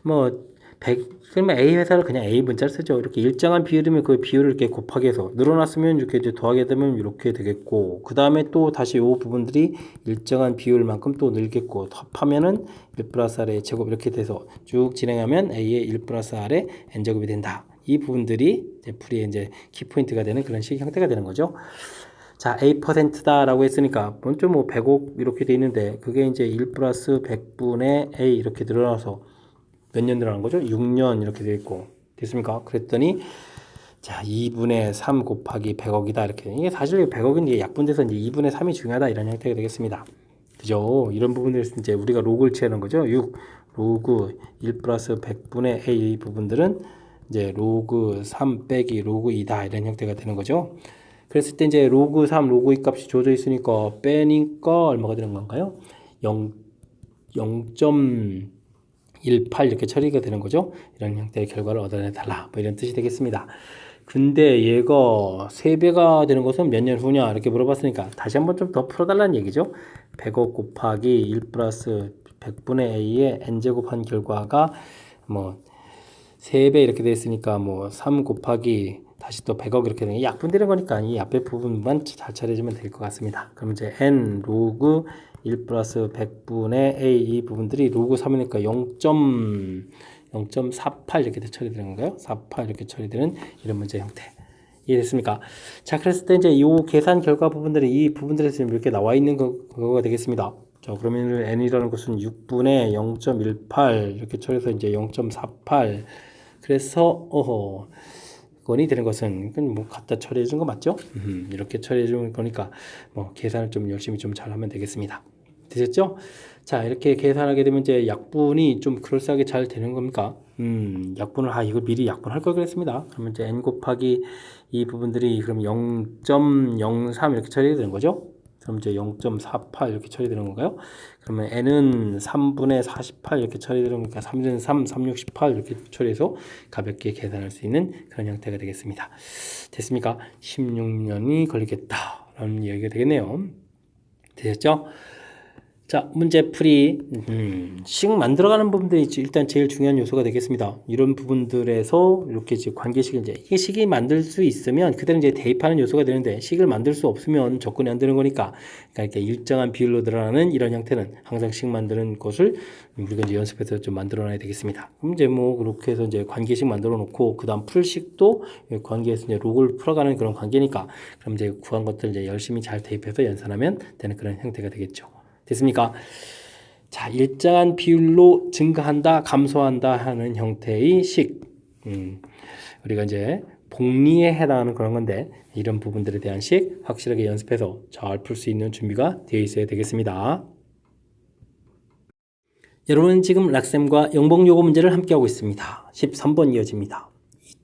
뭐 100, 그러면 A 회사를 그냥 A 문자를 쓰죠. 이렇게 일정한 비율이면 그 비율을 이렇게 곱하기 해서 늘어났으면 이렇게 이제 더하게 되면 이렇게 되겠고, 그 다음에 또 다시 요 부분들이 일정한 비율만큼 또 늘겠고, 합하면은 1 플러스 R의 제곱 이렇게 돼서 쭉 진행하면 A의 1 플러스 R의 N제곱이 된다. 이 부분들이 이제 풀이의 이제 키포인트가 되는 그런 식 형태가 되는 거죠. 자, A%다라고 했으니까 먼저 뭐 100억 이렇게 돼 있는데 그게 이제 1 플러스 100분의 A 이렇게 늘어나서 몇 년 늘어난 거죠? 6년 이렇게 되어 있고 됐습니까? 그랬더니 자 2분의 3 곱하기 100억이다 이렇게. 이게 사실 100억은 이제 약분돼서 이제 2분의 3이 중요하다 이런 형태가 되겠습니다. 그죠? 이런 부분들에서 이제 우리가 로그를 취하는 거죠. 6 로그 1 플러스 100분의 A 부분들은 이제 로그 3 빼기 로그 2다 이런 형태가 되는 거죠. 그랬을 때 이제 로그 3, 로그 2 값이 주어져 있으니까 빼니까 얼마가 되는 건가요? 0.18 이렇게 처리가 되는 거죠. 이런 형태의 결과를 얻어내달라. 뭐 이런 뜻이 되겠습니다. 근데 얘가 3배가 되는 것은 몇 년 후냐 이렇게 물어봤으니까 다시 한번 좀 더 풀어달라는 얘기죠. 100억 곱하기 1 플러스 100분의 A의 N제곱한 결과가 뭐 3배 이렇게 됐으니까 뭐 3 곱하기 다시 또 100억 이렇게 되는 약분되는 거니까 이 앞에 부분만 잘 처리해주면 될 것 같습니다. 그럼 이제 N 로그 1 플러스 100분의 A 이 부분들이 로그 3이니까 0.48 이렇게 처리되는 건가요? 48 이렇게 처리되는 이런 문제 형태. 이해됐습니까? 자, 그랬을 때 이제 이 계산 결과 부분들이 이 부분들에서 지금 이렇게 나와 있는 거가 되겠습니다. 자, 그러면 N이라는 것은 6분의 0.18 이렇게 처리해서 이제 0.48 그래서 건이 되는 것은 뭐 갖다 처리해 준 거 맞죠? 이렇게 처리해 준 거니까 뭐 계산을 좀 열심히 좀 잘하면 되겠습니다. 되셨죠? 자, 이렇게 계산하게 되면 이제 약분이 좀 그럴싸하게 잘 되는 겁니까? 약분을 이거 미리 약분할 걸 그랬습니다. 그러면 이제 n 곱하기 이 부분들이 그럼 0.03 이렇게 처리가 되는 거죠? 그럼 이제 0.48 이렇게 처리되는 건가요? 그러면 n은 3분의 48 이렇게 처리되는 거니까 3는 3, 3, 6, 18 이렇게 처리해서 가볍게 계산할 수 있는 그런 형태가 되겠습니다. 됐습니까? 16년이 걸리겠다라는 얘기가 되겠네요. 되셨죠? 자, 문제풀이 식 만들어가는 부분들이 일단 제일 중요한 요소가 되겠습니다. 이런 부분들에서 이렇게 이제 관계식을 이게 식이 만들 수 있으면 그대로 이제 대입하는 요소가 되는데 식을 만들 수 없으면 접근이 안 되는 거니까 그러니까 일정한 비율로 늘어나는 이런 형태는 항상 식 만드는 것을 우리가 이제 연습해서 좀 만들어놔야 되겠습니다. 그럼 이제 뭐 그렇게 해서 이제 관계식 만들어 놓고 그다음 풀식도 관계에서 이제 로그를 풀어가는 그런 관계니까 그럼 이제 구한 것들 이제 열심히 잘 대입해서 연산하면 되는 그런 형태가 되겠죠. 됐습니까? 자, 일정한 비율로 증가한다, 감소한다 하는 형태의 식. 우리가 이제 복리에 해당하는 그런 건데 이런 부분들에 대한 식 확실하게 연습해서 잘 풀 수 있는 준비가 되어 있어야 되겠습니다. 여러분은 지금 락셈과 영봉요거 문제를 함께하고 있습니다. 13번 이어집니다.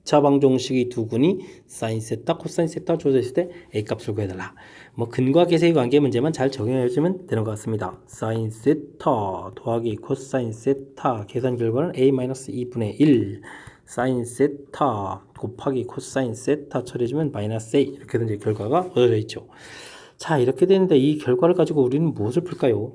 2차 방정식의 두 군이 사인 세타, 코사인 세타 주어져 있을 때 A값을 구해달라. 뭐 근과 계세의 관계 문제만 잘 적용해주면 되는 것 같습니다. 사인 세타 더하기 코사인 세타 계산 결과는 A-2분의 1 사인 세타 곱하기 코사인 세타 처리해주면 마이너스 A 이렇게 된 결과가 얻어져 있죠. 자, 이렇게 되는데 이 결과를 가지고 우리는 무엇을 풀까요?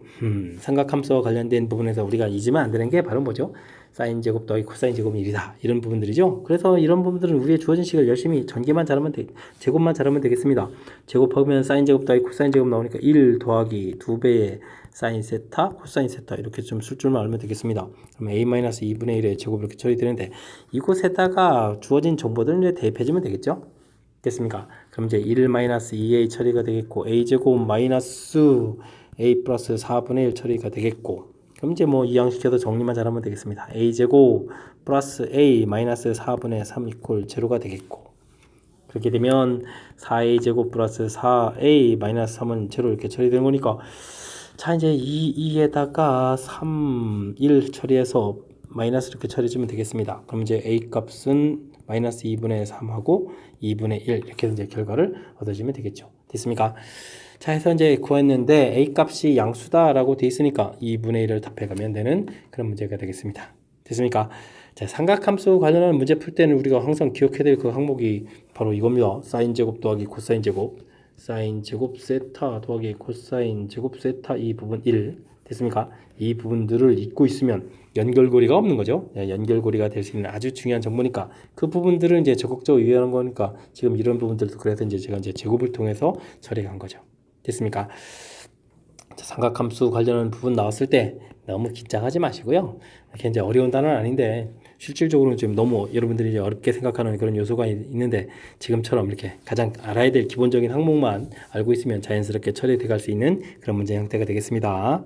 삼각함수와 관련된 부분에서 우리가 잊으면 안 되는 게 바로 뭐죠? 사인 제곱 더하기 코사인 제곱은 1이다. 이런 부분들이죠. 그래서 이런 부분들은 우리의 주어진 식을 열심히 전개만 잘하면 제곱만 잘하면 되겠습니다. 제곱하면 사인 제곱 더하기 코사인 제곱 나오니까 1 더하기 2배의 사인 세타, 코사인 세타 이렇게 좀 쓸 줄만 알면 되겠습니다. 그럼 a-2분의 1의 제곱 이렇게 처리되는데 이곳에다가 주어진 정보들을 이제 대입해주면 되겠죠? 됐습니까? 그럼 이제 1-2a 처리가 되겠고 a제곱 마이너스 a 플러스 4분의 1 처리가 되겠고 그럼 이제 뭐 이항시켜서 정리만 잘하면 되겠습니다. a제곱 플러스 a 마이너스 4분의 3 이퀄 제로가 되겠고 그렇게 되면 4a 제곱 플러스 4a 마이너스 3은 제로 이렇게 처리되는 거니까 자 이제 2에다가 3, 1 처리해서 마이너스 이렇게 처리해주면 되겠습니다. 그럼 이제 a 값은 마이너스 2분의 3하고 2분의 1 이렇게 이제 결과를 얻어주면 되겠죠. 됐습니까? 자 해서 이제 구했는데 a 값이 양수다라고 돼 있으니까 2분의 1을 답해가면 되는 그런 문제가 되겠습니다. 됐습니까? 자 삼각함수 관련한 문제 풀 때는 우리가 항상 기억해야 될 그 항목이 바로 이겁니다. 사인 제곱 더하기 코사인 제곱 사인 제곱 세타 더하기 코사인 제곱 세타 이 부분 1 됐습니까? 이 부분들을 잊고 있으면 연결고리가 없는 거죠. 연결고리가 될 수 있는 아주 중요한 정보니까 그 부분들은 이제 적극적으로 이해하는 거니까 지금 이런 부분들도 그래서 이제 제가 이제 제곱을 통해서 처리해 간 거죠. 됐습니까? 자, 삼각함수 관련한 부분 나왔을 때 너무 긴장하지 마시고요. 이렇게 이제 어려운 단어는 아닌데 실질적으로는 지금 너무 여러분들이 이제 어렵게 생각하는 그런 요소가 있는데 지금처럼 이렇게 가장 알아야 될 기본적인 항목만 알고 있으면 자연스럽게 처리돼 갈 수 있는 그런 문제 형태가 되겠습니다.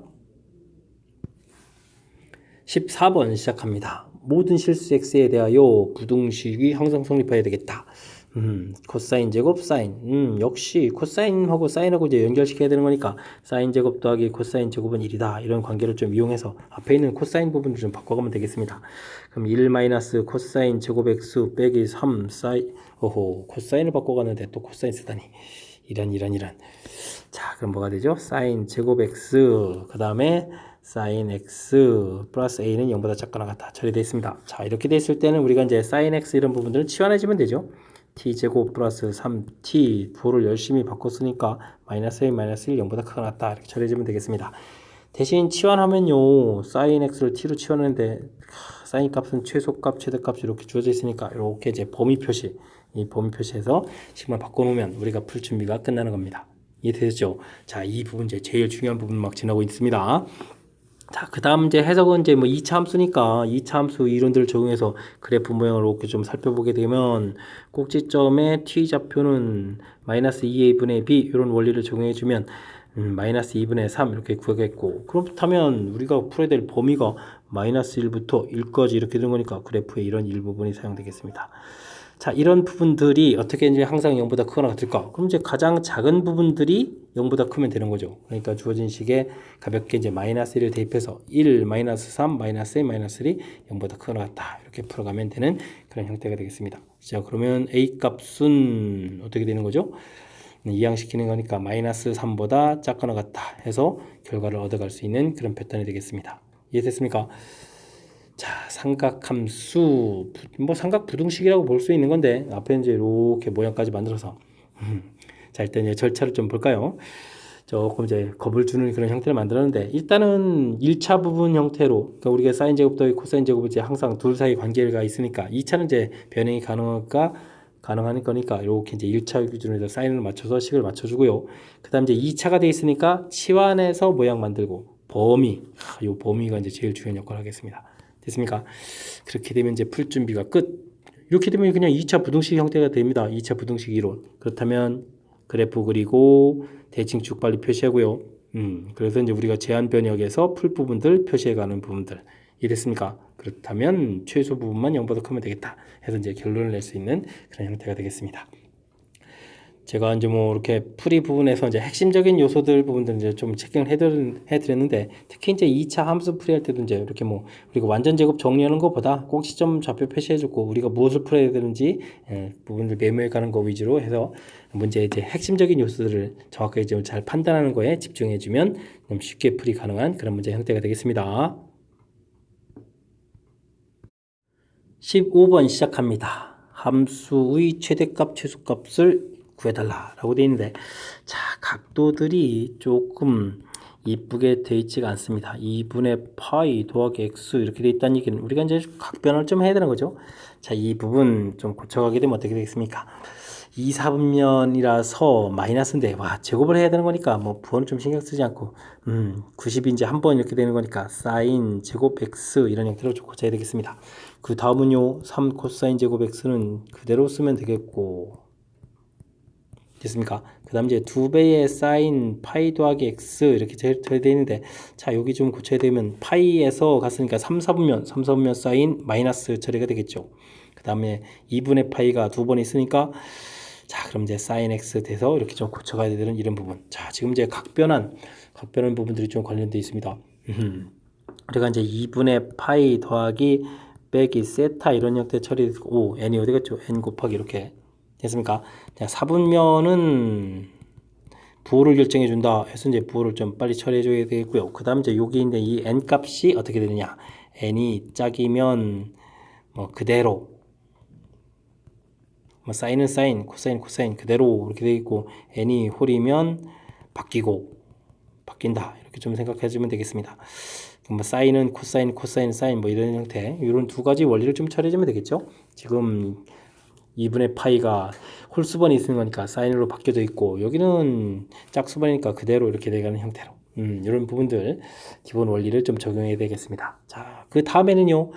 14번 시작합니다. 모든 실수 x에 대하여 부등식이 항상 성립해야 되겠다. 코사인 제곱 사인 역시 코사인하고 사인하고 이제 연결시켜야 되는 거니까 사인 제곱 더하기 코사인 제곱은 1이다 이런 관계를 좀 이용해서 앞에 있는 코사인 부분을 좀 바꿔가면 되겠습니다. 그럼 1 마이너스 코사인 제곱 x 빼기 3 사인 코사인을 바꿔가는데 또 코사인 쓰다니 이런 자 그럼 뭐가 되죠? 사인 제곱 x 그 다음에 사인 x 플러스 a는 0보다 작거나 같다 처리되어 있습니다. 자 이렇게 됐을 때는 우리가 이제 사인 x 이런 부분들을 치환해주면 되죠. t제곱 플러스 3t 부호를 열심히 바꿨으니까 마이너스 1 마이너스 1 0보다 크거나 같다 이렇게 처리해주면 되겠습니다. 대신 치환하면요 사인 x를 t로 치환하는데 사인 값은 최소값 최대값 이렇게 주어져 있으니까 이렇게 이제 범위 표시 이 범위 표시에서 식만 바꿔놓으면 우리가 풀 준비가 끝나는 겁니다. 이해되셨죠? 자 이 부분 이제 제일 중요한 부분 막 지나고 있습니다. 자, 그 다음 이제 해석은 이제 뭐 2차 함수니까 2차 함수 이론들을 적용해서 그래프 모양을 이렇게 좀 살펴보게 되면 꼭지점의 t좌표는 마이너스 2a분의 b 이런 원리를 적용해주면 마이너스 2분의 3 이렇게 구하겠고 그렇다면 우리가 풀어야 될 범위가 마이너스 1부터 1까지 이렇게 되는 거니까 그래프에 이런 일부분이 사용되겠습니다. 자, 이런 부분들이 어떻게 이제 항상 0보다 크거나 같을까? 그럼 이제 가장 작은 부분들이 0보다 크면 되는 거죠. 그러니까 주어진 식에 가볍게 이제 마이너스 1을 대입해서 1, 마이너스 3, 마이너스 1, 마이너스 1이 0보다 크거나 같다. 이렇게 풀어가면 되는 그런 형태가 되겠습니다. 자, 그러면 A 값은 어떻게 되는 거죠? 이항시키는 거니까 마이너스 3보다 작거나 같다 해서 결과를 얻어갈 수 있는 그런 패턴이 되겠습니다. 이해됐습니까? 자, 삼각함수, 뭐 삼각부등식이라고 볼 수 있는 건데 앞에 이제 이렇게 모양까지 만들어서 자, 일단 이제 절차를 좀 볼까요? 조금 이제 겁을 주는 그런 형태를 만들었는데 일단은 1차 부분 형태로 그러니까 우리가 사인 제곱 더하기 코사인 제곱이 이제 항상 둘 사이 관계가 있으니까 2차는 이제 변형이 가능한 거니까 이렇게 이제 1차 기준으로 사인을 맞춰서 식을 맞춰주고요. 그 다음 이제 2차가 돼 있으니까 치환해서 모양 만들고 이 범위가 이제 제일 중요한 역할을 하겠습니다. 됐습니까? 그렇게 되면 이제 풀 준비가 끝. 이렇게 되면 그냥 2차 부등식 형태가 됩니다. 2차 부등식 이론. 그렇다면 그래프 그리고 대칭축 빨리 표시하고요. 그래서 이제 우리가 제한 변역에서 풀 부분들 표시해가는 부분들. 이해됐습니까? 그렇다면 최소 부분만 0보다 크면 되겠다. 해서 이제 결론을 낼 수 있는 그런 형태가 되겠습니다. 제가 이제 뭐 이렇게 풀이 부분에서 이제 핵심적인 요소들 부분들 이제 좀 체킹을 해드렸는데 특히 이제 2차 함수 풀이할 때도 이제 이렇게 뭐 우리가 완전 제곱 정리하는 것보다 꼭 시점 좌표 표시해주고 우리가 무엇을 풀어야 되는지 부분들 메모해 가는 거 위주로 해서 문제의 이제 핵심적인 요소들을 정확하게 좀 잘 판단하는 거에 집중해주면 좀 쉽게 풀이 가능한 그런 문제 형태가 되겠습니다. 15번 시작합니다. 함수의 최대값, 최소값을 구해달라라고 되어 있는데, 자, 각도들이 조금 이쁘게 되어 있지가 않습니다. 2분의 파이 더하기 x 이렇게 되어 있다는 얘기는 우리가 이제 각변을 좀 해야 되는 거죠. 자, 이 부분 좀 고쳐가게 되면 어떻게 되겠습니까? 2, 4분면이라서 마이너스인데, 와, 제곱을 해야 되는 거니까 뭐 부호는 좀 신경 쓰지 않고 90이 이제 한 번 이렇게 되는 거니까 사인 제곱 x 이런 형태로 좀 고쳐야 되겠습니다. 그 다음은요, 3 코사인 제곱 x는 그대로 쓰면 되겠고, 됐습니까? 그 다음 이제 2배의 사인 파이 더하기 x 이렇게 되어 있는데, 자, 여기 좀 고쳐야 되면 파이에서 갔으니까 3, 4분면 사인 마이너스 처리가 되겠죠. 그 다음에 2분의 파이가 두 번 있으니까, 자, 그럼 이제 사인 x 돼서 이렇게 좀 고쳐가야 되는 이런 부분. 자, 지금 이제 각변한 부분들이 좀 관련되어 있습니다. 우리가 이제 2분의 파이 더하기 빼기 세타 이런 형태 처리되고, n이 어디 갔죠? n 곱하기 이렇게 됐습니까? 자, 4분면은 부호를 결정해 준다 해서 이제 부호를 좀 빨리 처리해 줘야 되겠고요. 그 다음 이제 여기 있는 이 n 값이 어떻게 되느냐? n이 짝이면 뭐 그대로, 뭐 사인은 사인, 코사인 그대로 이렇게 되어 있고, n이 홀이면 바뀐다 이렇게 좀 생각해 주면 되겠습니다. 뭐 사인은 코사인 사인 뭐 이런 형태, 이런 두 가지 원리를 좀 처리해 주면 되겠죠. 지금 2분의 파이가 홀수번이 있는 거니까 사인으로 바뀌어져 있고, 여기는 짝수번이니까 그대로 이렇게 돼가는 형태로, 이런 부분들 기본 원리를 좀 적용해야 되겠습니다. 자, 그 다음에는요,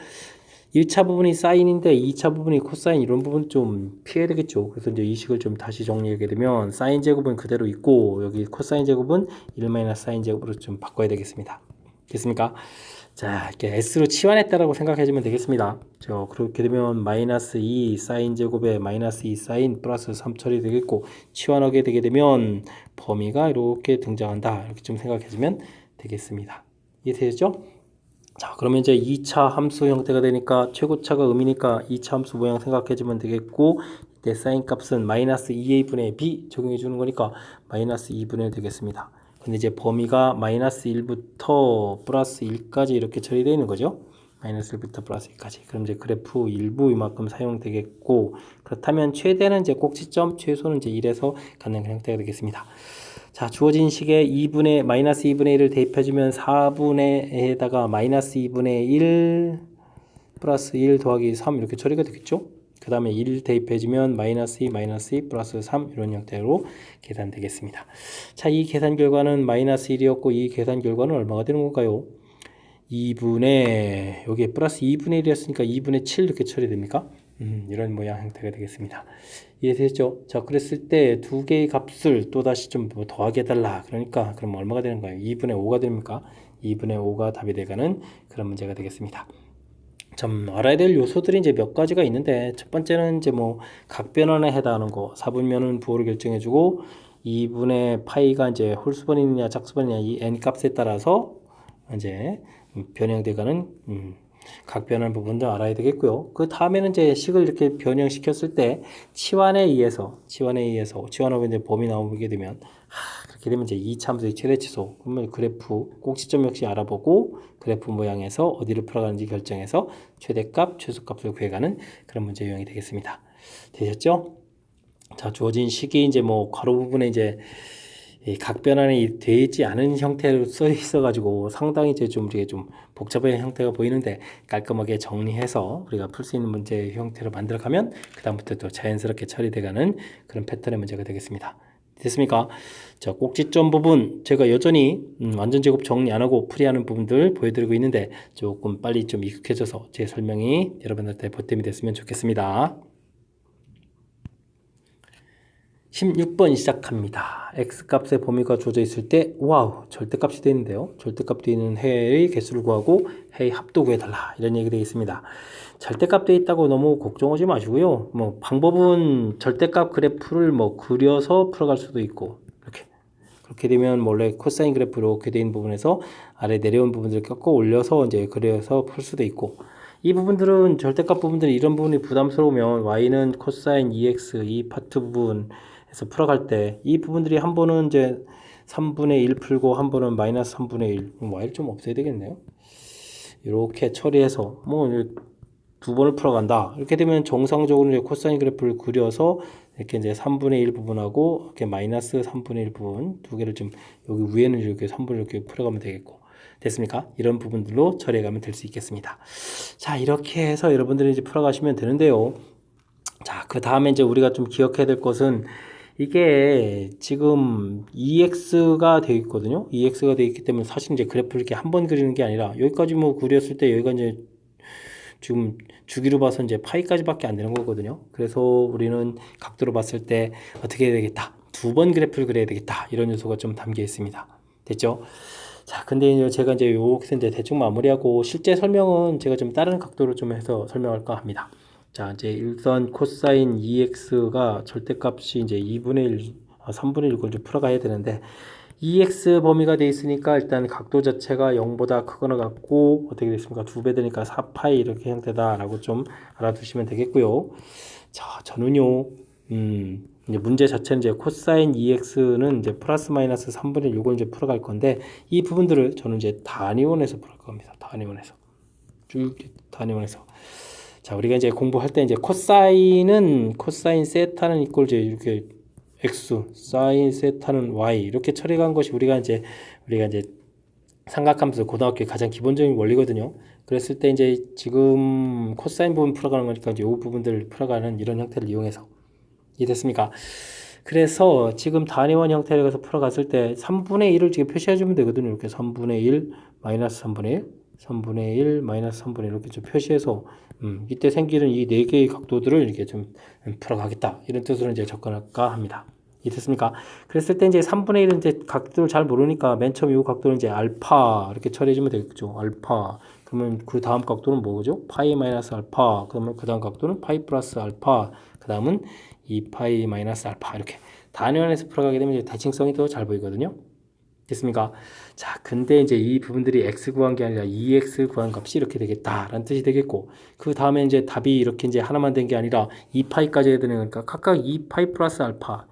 1차 부분이 사인인데 2차 부분이 코사인, 이런 부분 좀 피해야 되겠죠. 그래서 이제 이 식을 좀 다시 정리하게 되면 사인 제곱은 그대로 있고, 여기 코사인 제곱은 1 사인 제곱으로 좀 바꿔야 되겠습니다. 됐습니까? 자, 이렇게 s로 치환했다라고 생각해주면 되겠습니다. 그렇게 되면 마이너스 2 사인 제곱에 마이너스 2 사인 플러스 3 처리되겠고, 치환하게 되게 되면 범위가 이렇게 등장한다, 이렇게 좀 생각해주면 되겠습니다. 이해되셨죠? 자, 그러면 이제 2차 함수 형태가 되니까 최고차가 음이니까 2차 함수 모양 생각해주면 되겠고, 이때 사인 값은 마이너스 2a분의 b 적용해 주는 거니까 마이너스 2분의 1 되겠습니다. 근데 이제 범위가 마이너스 1부터 플러스 1까지 이렇게 처리되어 있는 거죠. 마이너스 1부터 플러스 1까지. 그럼 이제 그래프 일부 이만큼 사용되겠고, 그렇다면 최대는 이제 꼭지점, 최소는 이제 1에서 갖는 형태가 되겠습니다. 자, 주어진 식에 마이너스 2분의 1을 대입해주면 4분의에다가 마이너스 2분의 1 플러스 1 더하기 3 이렇게 처리가 되겠죠. 그 다음에 1 대입해주면 마이너스 2 플러스 3 이런 형태로 계산되겠습니다. 자, 이 계산 결과는 마이너스 1이었고, 이 계산 결과는 얼마가 되는 건가요? 2분의, 여기에 플러스 2분의 1이었으니까 2분의 7 이렇게 처리됩니까? 이런 모양 형태가 되겠습니다. 이해되셨죠? 자, 그랬을 때 두 개의 값을 또다시 좀 더하게 해달라. 그러니까 그럼 얼마가 되는 거예요? 2분의 5가 됩니까? 2분의 5가 답이 되가는 그런 문제가 되겠습니다. 좀 알아야 될 요소들이 이제 몇 가지가 있는데, 첫 번째는 이제 뭐 각변환에 해당하는 거, 4분면은 부호를 결정해주고, 2분의 파이가 이제 홀수번이냐 짝수번이냐 이 n 값에 따라서 이제 변형돼가는 각변환 부분도 알아야 되겠고요. 그 다음에는 이제 식을 이렇게 변형시켰을 때 치환에 의해서 치환하고 이제 범위 나오게 되면, 그렇게 되면 이제 2차 함수의 최대치수, 그러면 그래프 꼭지점 역시 알아보고 그래프 모양에서 어디를 풀어가는지 결정해서 최대값, 최소값을 구해가는 그런 문제 유형이 되겠습니다. 되셨죠? 자, 주어진 식이 이제 뭐 괄호 부분에 이제 각변환이 되어 있지 않은 형태로 써 있어가지고 상당히 이제 좀 복잡한 형태가 보이는데, 깔끔하게 정리해서 우리가 풀 수 있는 문제 형태로 만들어가면 그다음부터 또 자연스럽게 처리돼가는 그런 패턴의 문제가 되겠습니다. 됐습니까? 자, 꼭지점 부분 제가 여전히 완전 제곱 정리 안 하고 풀이하는 부분들 보여드리고 있는데, 조금 빨리 좀 익숙해져서 제 설명이 여러분들한테 보탬이 됐으면 좋겠습니다. 16번 시작합니다. x값의 범위가 주어져 있을 때, 와우, 절대값이 되어 있는데요. 절대값 되어 있는 해의 개수를 구하고 해의 합도 구해달라, 이런 얘기 되어 있습니다. 절대값 되어 있다고 너무 걱정하지 마시고요. 뭐 방법은 절대값 그래프를 뭐 그려서 풀어갈 수도 있고, 그렇게 되면 원래 코사인 그래프로 이렇게 되어 있는 부분에서 아래 내려온 부분들을 꺾어 올려서 이제 그려서 풀 수도 있고, 이 부분들은 절대값 부분들은 이런 부분이 부담스러우면 y는 코사인 2x 이 파트 부분에서 풀어갈 때 이 부분들이 한 번은 이제 3분의 1 풀고 한 번은 마이너스 3분의 1, y를 좀 없애야 되겠네요. 이렇게 처리해서 뭐 두 번을 풀어간다. 이렇게 되면 정상적으로 이제 코사인 그래프를 그려서 이렇게 이제 3분의 1 부분하고 이렇게 마이너스 3분의 1 부분 두 개를 좀 여기 위에는 이렇게 3분을 이렇게 풀어가면 되겠고 됐습니까? 이런 부분들로 처리해가면 될 수 있겠습니다. 자, 이렇게 해서 여러분들이 이제 풀어가시면 되는데요. 자, 그 다음에 이제 우리가 좀 기억해야 될 것은 이게 지금 EX가 되어 있거든요. EX가 되어 있기 때문에 사실 이제 그래프를 이렇게 한 번 그리는 게 아니라 여기까지 뭐 그렸을 때 여기가 이제 지금 주기로 봐서 이제 파이까지밖에 안 되는 거거든요. 그래서 우리는 각도로 봤을 때 어떻게 해야 되겠다. 두 번 그래프를 그려야 되겠다. 이런 요소가 좀 담겨 있습니다. 됐죠? 자, 근데 제가 이제 여기서 이제 대충 마무리하고 실제 설명은 제가 좀 다른 각도로 좀 해서 설명할까 합니다. 자, 이제 일선 코사인 EX가 절대값이 이제 2분의 1, 3분의 1을 좀 풀어가야 되는데 EX 범위가 돼 있으니까 일단 각도 자체가 0보다 크거나 같고 어떻게 됐습니까? 2배 되니까 4파이 이렇게 형태다라고 좀 알아두시면 되겠고요. 자, 저는요. 이제 문제 자체는 이제 코사인 EX는 이제 플러스 마이너스 3분의 1 요걸 이제 풀어갈 건데 이 부분들을 저는 이제 단위원에서 풀어갈 겁니다. 단위원에서 쭉 단위원에서. 자, 우리가 이제 공부할 때 이제 코사인 세타는 이꼴 이제 이렇게 x, 사인 세타는 y 이렇게 처리한 것이 우리가 이제 삼각함수 고등학교의 가장 기본적인 원리거든요. 그랬을 때 이제 지금 코사인 부분 풀어가는 거니까 이제 이 부분들을 풀어가는 이런 형태를 이용해서 이해됐습니까? 그래서 지금 단위원 형태를 해서 풀어갔을 때 3분의 1을 지금 표시해주면 되거든요. 이렇게 3분의 1 마이너스 3분의 1 3분의 1 마이너스 3분의 1 이렇게 좀 표시해서 이때 생기는 이 네 개의 각도들을 이렇게 좀 풀어가겠다 이런 뜻으로 이제 접근할까 합니다. 이해됐습니까? 그랬을 때 이제 3분의 1은 이제 각도를 잘 모르니까 맨 처음 이 각도는 이제 알파 이렇게 처리해주면 되겠죠. 알파. 그러면 그 다음 각도는 뭐죠? 파이 마이너스 알파. 그러면 그 다음 각도는 파이 플러스 알파. 그 다음은 2파이 마이너스 알파. 이렇게 단위원에서 풀어가게 되면 이제 대칭성이 더 잘 보이거든요. 됐습니까? 자, 근데 이제 이 부분들이 x 구한 게 아니라 2x 구한 값이 이렇게 되겠다라는 뜻이 되겠고, 그 다음에 이제 답이 이렇게 이제 하나만 된 게 아니라 2파이까지 해야 되는 거니까 각각 2파이 플러스 알파.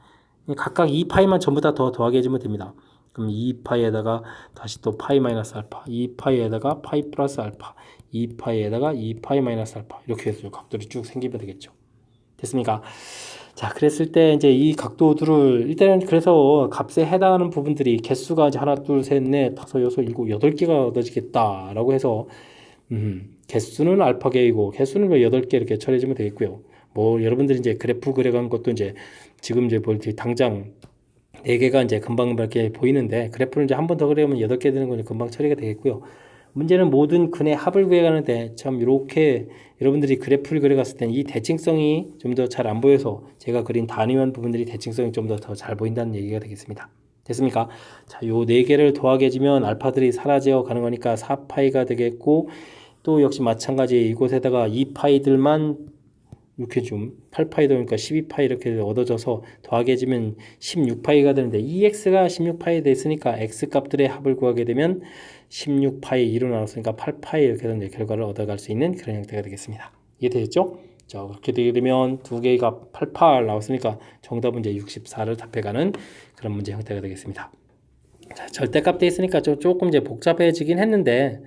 각각 2파이만 전부 다 더 더하게 해주면 됩니다. 그럼 2파이에다가 다시 또 파이 마이너스 알파, 2파이에다가 파이 플러스 알파, 2파이에다가 2파이 마이너스 알파 이렇게 해서 각도를 쭉 생기면 되겠죠. 됐습니까? 자, 그랬을 때 이제 이 각도들을 일단은 그래서 값에 해당하는 부분들이 개수가 이제 하나, 둘, 셋, 넷, 다섯, 여섯, 일곱, 8개가 얻어지겠다라고 해서 개수는 알파 개이고 개수는 8개 이렇게 처리해주면 되겠고요. 뭐 여러분들이 이제 그래프 그려간 것도 이제 지금 이제 볼 때 당장 4개가 이제 금방 이렇게 보이는데 그래프를 이제 한 번 더 그리면 8개 되는 거니 금방 처리가 되겠고요. 문제는 모든 근의 합을 구해가는데 참 이렇게 여러분들이 그래프를 그려갔을 때 이 대칭성이 좀 더 잘 안 보여서 제가 그린 단위원 부분들이 대칭성이 좀 더 잘 보인다는 얘기가 되겠습니다. 됐습니까? 자, 요 4개를 더하게 해주면 알파들이 사라져 가는 거니까 4파이가 되겠고 또 역시 마찬가지 이곳에다가 2파이들만 이렇게 좀 8파이 되니까 12파이 이렇게 얻어져서 더하게 해주면 16파이가 되는데 EX가 16파이 됐으니까 X 값들의 합을 구하게 되면 16파이 2로 나눴으니까 8파이 이렇게 해서 결과를 얻어갈 수 있는 그런 형태가 되겠습니다. 이해되셨죠? 자, 그렇게 되게 되면 두 개의 값 88 나왔으니까 정답은 이제 64를 답해가는 그런 문제 형태가 되겠습니다. 자, 절대값 돼 있으니까 조금 이제 복잡해지긴 했는데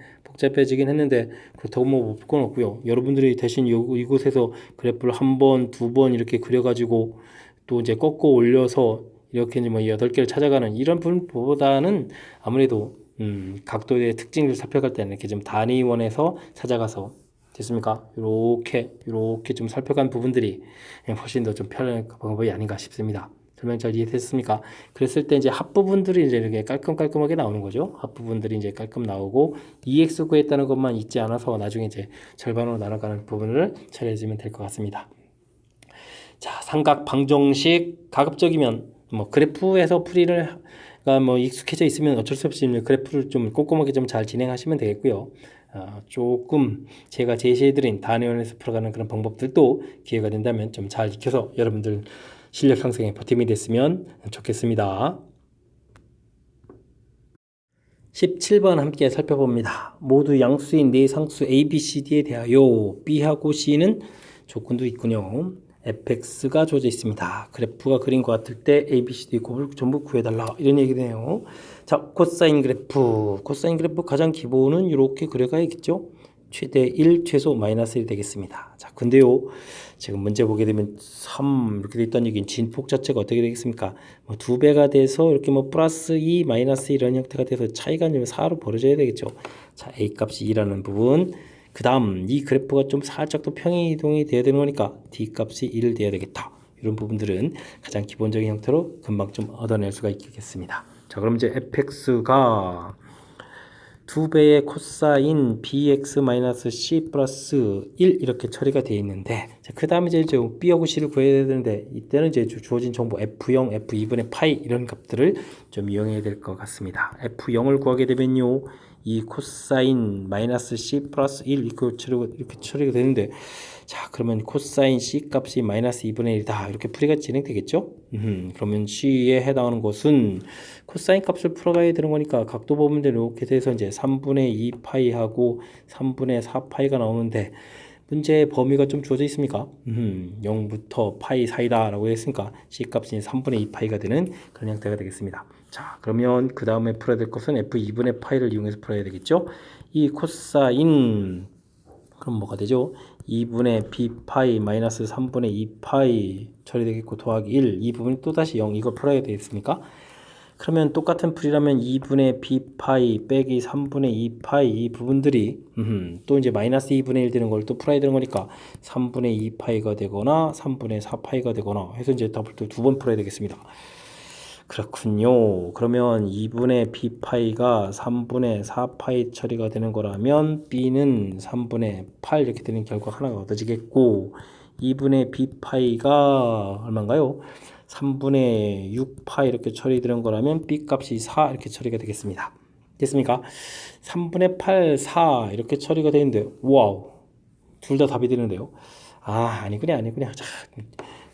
그렇다고 뭐 못 볼 건 없고요. 여러분들이 대신 이곳에서 그래프를 한 번, 두 번 이렇게 그려가지고 또 이제 꺾어 올려서 이렇게 이제 뭐 8개를 찾아가는 이런 분보다는 아무래도 각도의 특징을 살펴갈 때는 이렇게 좀 단위원에서 찾아가서 됐습니까? 이렇게 좀 살펴간 부분들이 훨씬 더 좀 편한 방법이 아닌가 싶습니다. 설명 잘 이해됐습니까? 그랬을 때 이제 합부분들이 이제 이렇게 깔끔하게 나오는 거죠. 합부분들이 이제 깔끔 나오고 EX 구했다는 것만 있지 않아서 나중에 이제 절반으로 나눠가는 부분을 처리해주면 될 것 같습니다. 자, 삼각 방정식 가급적이면 뭐 그래프에서 풀이를 뭐 익숙해져 있으면 어쩔 수 없이 그래프를 좀 꼼꼼하게 좀 잘 진행하시면 되겠고요. 조금 제가 제시해드린 단위원에서 풀어가는 그런 방법들도 기회가 된다면 좀 잘 익혀서 여러분들 실력 향상에 버팀이 됐으면 좋겠습니다. 17번 함께 살펴봅니다. 모두 양수인 네 상수 A, B, C, D에 대하여 B하고 C는 조건도 있군요. fx가 주어져 있습니다. 그래프가 그린 것 같을 때 A, B, C, D 곱을 전부 구해달라 이런 얘기네요. 자, 코사인 그래프 가장 기본은 이렇게 그려가야겠죠. 최대 1, 최소 마이너스 1 되겠습니다. 자, 근데요, 지금 문제 보게 되면 3 이렇게 돼 있다는 얘기는 진폭 자체가 어떻게 되겠습니까? 뭐 2배가 돼서 이렇게 뭐 플러스 2, 마이너스 1 이런 형태가 돼서 차이가 좀 4로 벌어져야 되겠죠. 자, A 값이 2라는 부분. 그 다음 이 그래프가 좀 살짝 또 평행이동이 돼야 되는 거니까 D 값이 1 돼야 되겠다. 이런 부분들은 가장 기본적인 형태로 금방 좀 얻어낼 수가 있겠습니다. 자, 그럼 이제 fx가 2배의 코사인 bx-c 플러스 1 이렇게 처리가 되어 있는데, 그 다음에 이제 b하고 c를 구해야 되는데, 이때는 이제 주어진 정보 f0, f2분의 파이 이런 값들을 좀 이용해야 될 것 같습니다. f0을 구하게 되면요, 이 코사인 마이너스 c 플러스 1 이렇게 처리가 되는데, 자, 그러면 코사인 c 값이 마이너스 2분의 1이다 이렇게 풀이가 진행되겠죠. 그러면 c에 해당하는 것은 코사인 값을 풀어가야 되는 거니까 각도 보면 이렇게 돼서 이제 3분의 2 파이하고 3분의 4 파이가 나오는데, 문제의 범위가 좀 주어져 있습니까? 0부터 파이 사이다 라고 했으니까 c 값이 3분의 2 파이가 되는 그런 형태가 되겠습니다. 자, 그러면 그 다음에 풀어야 될 것은 f2분의 파이를 이용해서 풀어야 되겠죠. 이 코사인, 그럼 뭐가 되죠? 2분의 b파이 마이너스 3분의 2파이 처리되겠고, 더하기 1, 이 부분이 또다시 0, 이걸 풀어야 되겠습니까? 그러면 똑같은 풀이라면 2분의 b파이 빼기 3분의 2파이 이 부분들이 또 이제 마이너스 2분의 1 되는 걸 또 풀어야 되는 거니까 3분의 2파이가 되거나 3분의 4파이가 되거나 해서 이제 답을 또 두 번 풀어야 되겠습니다. 그렇군요. 그러면 2분의 b파이가 3분의 4파이 처리가 되는 거라면 b는 3분의 8 이렇게 되는 결과 하나가 얻어지겠고, 2분의 b파이가 얼마인가요? 3분의 6파이 이렇게 처리되는 거라면 b 값이 4 이렇게 처리가 되겠습니다. 됐습니까? 3분의 8, 4 이렇게 처리가 되는데, 와우, 둘 다 답이 되는데요. 아니구나. 자,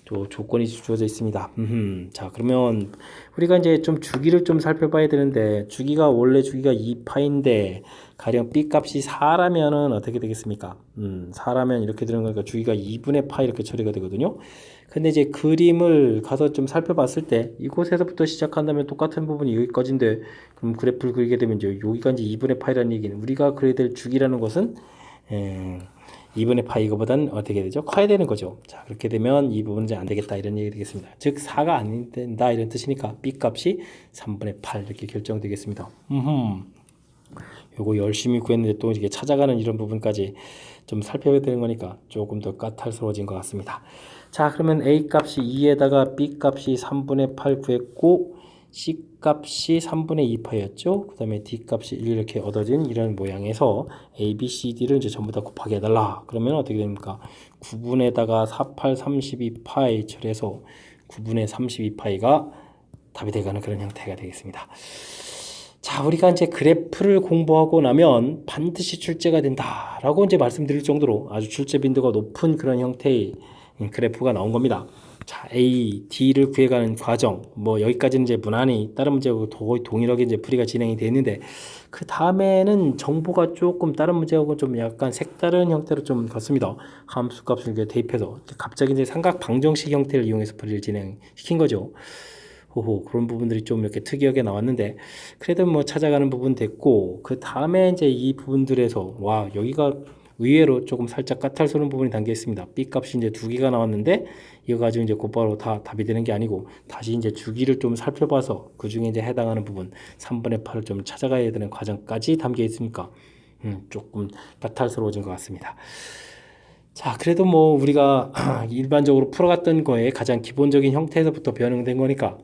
또 조건이 주어져 있습니다. 자, 그러면 우리가 이제 좀 주기를 좀 살펴봐야 되는데, 원래 주기가 2파인데 가령 b 값이 4라면은 어떻게 되겠습니까? 4라면 이렇게 되는 거니까 주기가 2분의 파이 이렇게 처리가 되거든요. 근데 이제 그림을 가서 좀 살펴봤을 때 이곳에서부터 시작한다면 똑같은 부분이 여기까지인데, 그럼 그래프를 그리게 되면 이제 여기가 이제 2분의 파이라는 얘기는 우리가 그려야 될 주기라는 것은 2분의 파이 이거보다는 어떻게 되죠? 커야 되는 거죠. 자, 그렇게 되면 이 부분은 이제 안 되겠다 이런 얘기 되겠습니다. 즉 4가 안 된다 이런 뜻이니까 b 값이 3분의 8 이렇게 결정되겠습니다. 요거 열심히 구했는데 또 이게 찾아가는 이런 부분까지 좀 살펴야 되는 거니까 조금 더 까탈스러워진 것 같습니다. 자, 그러면 a 값이 2에다가 b 값이 3분의 8 구했고, c 값이 3분의 2파이였죠. 그 다음에 d 값이 1 이렇게 얻어진 이런 모양에서 a, b, c, d를 이제 전부 다 곱하기 해달라. 그러면 어떻게 됩니까? 9분에다가 4, 8, 32파이 처리해서 9분의 32파이가 답이 되가는 그런 형태가 되겠습니다. 자, 우리가 이제 그래프를 공부하고 나면 반드시 출제가 된다라고 이제 말씀드릴 정도로 아주 출제 빈도가 높은 그런 형태의 그래프가 나온 겁니다. 자, A, D를 구해가는 과정, 뭐 여기까지는 이제 무난히 다른 문제하고 거의 동일하게 이제 풀이가 진행이 되는데, 그 다음에는 정보가 조금 다른 문제하고 좀 약간 색다른 형태로 좀 같습니다. 함수 값을 이제 대입해서 갑자기 이제 삼각 방정식 형태를 이용해서 풀이를 진행시킨 거죠. 그런 부분들이 좀 이렇게 특이하게 나왔는데, 그래도 뭐 찾아가는 부분 됐고, 그 다음에 이제 이 부분들에서 여기가 의외로 조금 살짝 까탈스러운 부분이 담겨 있습니다. b 값이 이제 2개가 나왔는데 이거 가지고 이제 곧바로 다 답이 되는 게 아니고, 다시 이제 주기를 좀 살펴봐서 그 중에 이제 해당하는 부분 3분의 8을 좀 찾아가야 되는 과정까지 담겨 있으니까 조금 까탈스러워진 것 같습니다. 자, 그래도 뭐 우리가 일반적으로 풀어갔던 거에 가장 기본적인 형태에서부터 변형된 거니까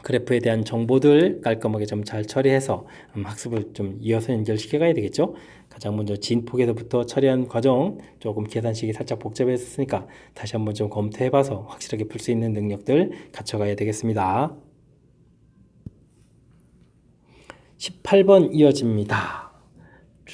그래프에 대한 정보들 깔끔하게 좀 잘 처리해서 학습을 좀 이어서 연결시켜 가야 되겠죠. 가장 먼저 진폭에서부터 처리한 과정, 조금 계산식이 살짝 복잡했으니까 다시 한번 좀 검토해봐서 확실하게 풀 수 있는 능력들 갖춰가야 되겠습니다. 18번 이어집니다.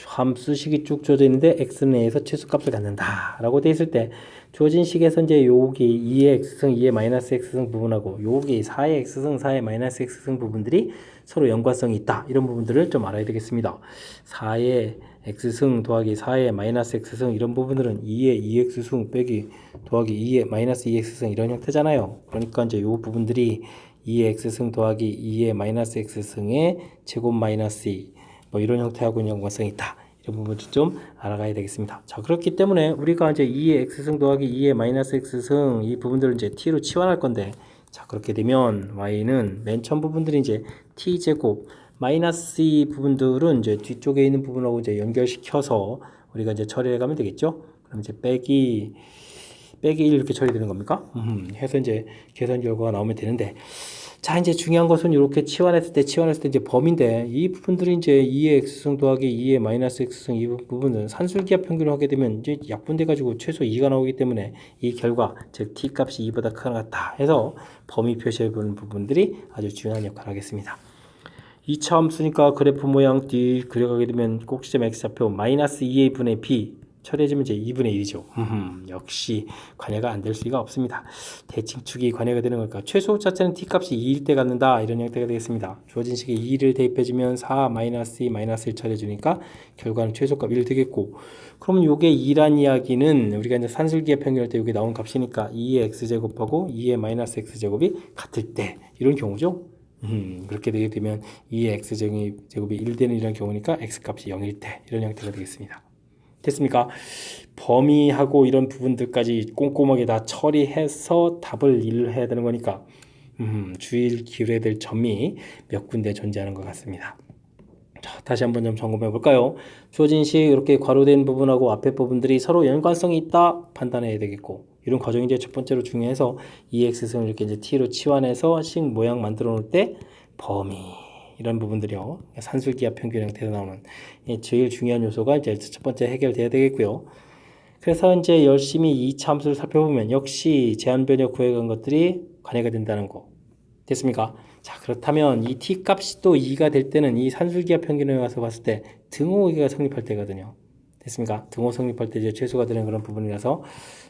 함수식이 쭉 주어져 있는데 x 내에서 최소값을 갖는다 라고 돼 있을 때, 주어진 식에서 이제 여기 2의 x승, 2의 마이너스 x승 부분하고 여기 4의 x승, 4의 마이너스 x승 부분들이 서로 연관성이 있다, 이런 부분들을 좀 알아야 되겠습니다. 4의 x승 더하기 4의 마이너스 x승 이런 부분들은 2의 2x승 빼기 더하기 2의 마이너스 2x승 이런 형태잖아요. 그러니까 이제 요 부분들이 2의 x승 더하기 2의 마이너스 x승의 제곱 마이너스 2 뭐 이런 형태하고 연관성이 있다, 이런 부분도 좀 알아가야 되겠습니다. 자, 그렇기 때문에 우리가 이제 2의 x승 더하기 2의 마이너스 x승 이 부분들을 이제 t로 치환할 건데, 자, 그렇게 되면 y는 맨 처음 부분들이 이제 t제곱 마이너스 이 부분들은 이제 뒤쪽에 있는 부분하고 이제 연결시켜서 우리가 이제 처리해 가면 되겠죠. 그럼 이제 빼기 1 이렇게 처리되는 겁니까? 해서 이제 계산 결과가 나오면 되는데, 자, 이제 중요한 것은 이렇게 치환했을 때 이제 범위인데, 이 부분들이 이제 2의 x승 더하기 2의 마이너스 x승 이 부분은 산술기하 평균을 하게 되면 이제 약분돼 가지고 최소 2가 나오기 때문에 이 결과, 즉 t 값이 2보다 크거나 같다 해서 범위 표시해 보는 부분들이 아주 중요한 역할을 하겠습니다. 2차 함수니까 그래프 모양 뒤 그려가게 되면 꼭지점 x좌표 마이너스 2a 분의 b 처리해주면 이제 2분의 1이죠. 역시 관여가 안 될 수가 없습니다. 대칭축이 관여가 되는 걸까? 최소 자체는 t값이 2일 때 갖는다. 이런 형태가 되겠습니다. 주어진 식에 2를 대입해주면 4 마이너스 2 마이너스 1 처리해주니까 결과는 최소값 1 되겠고, 그러면 요게 2란 이야기는 우리가 이제 산술기의 평균할 때 여기 나온 값이니까 2의 x제곱하고 2의 마이너스 x제곱이 같을 때 이런 경우죠. 그렇게 되게 되면 2의 x제곱이 1 되는 이런 경우니까 x값이 0일 때 이런 형태가 되겠습니다. 됐습니까? 범위하고 이런 부분들까지 꼼꼼하게 다 처리해서 답을 일을 해야 되는 거니까 주의 기울여야 될 점이 몇 군데 존재하는 것 같습니다. 자, 다시 한번 좀 점검해 볼까요? 주어진 식 이렇게 괄호된 부분하고 앞에 부분들이 서로 연관성이 있다 판단해야 되겠고, 이런 과정이 이제 첫 번째로 중요해서 2x승을 이렇게 이제 t로 치환해서 식 모양 만들어 놓을 때 범위 이런 부분들이요, 산술기하 평균 형태로 나오는 제일 중요한 요소가 이제 첫 번째 해결돼야 되겠고요. 그래서 이제 열심히 2차 함수를 살펴보면 역시 제한 변형 구해간 것들이 관여가 된다는 거 됐습니까? 자, 그렇다면 이 t 값이 또 2가 될 때는 이 산술기하 평균에 와서 봤을 때 등호가 성립할 때거든요. 됐습니까? 등호 성립할 때 이제 최소가 되는 그런 부분이라서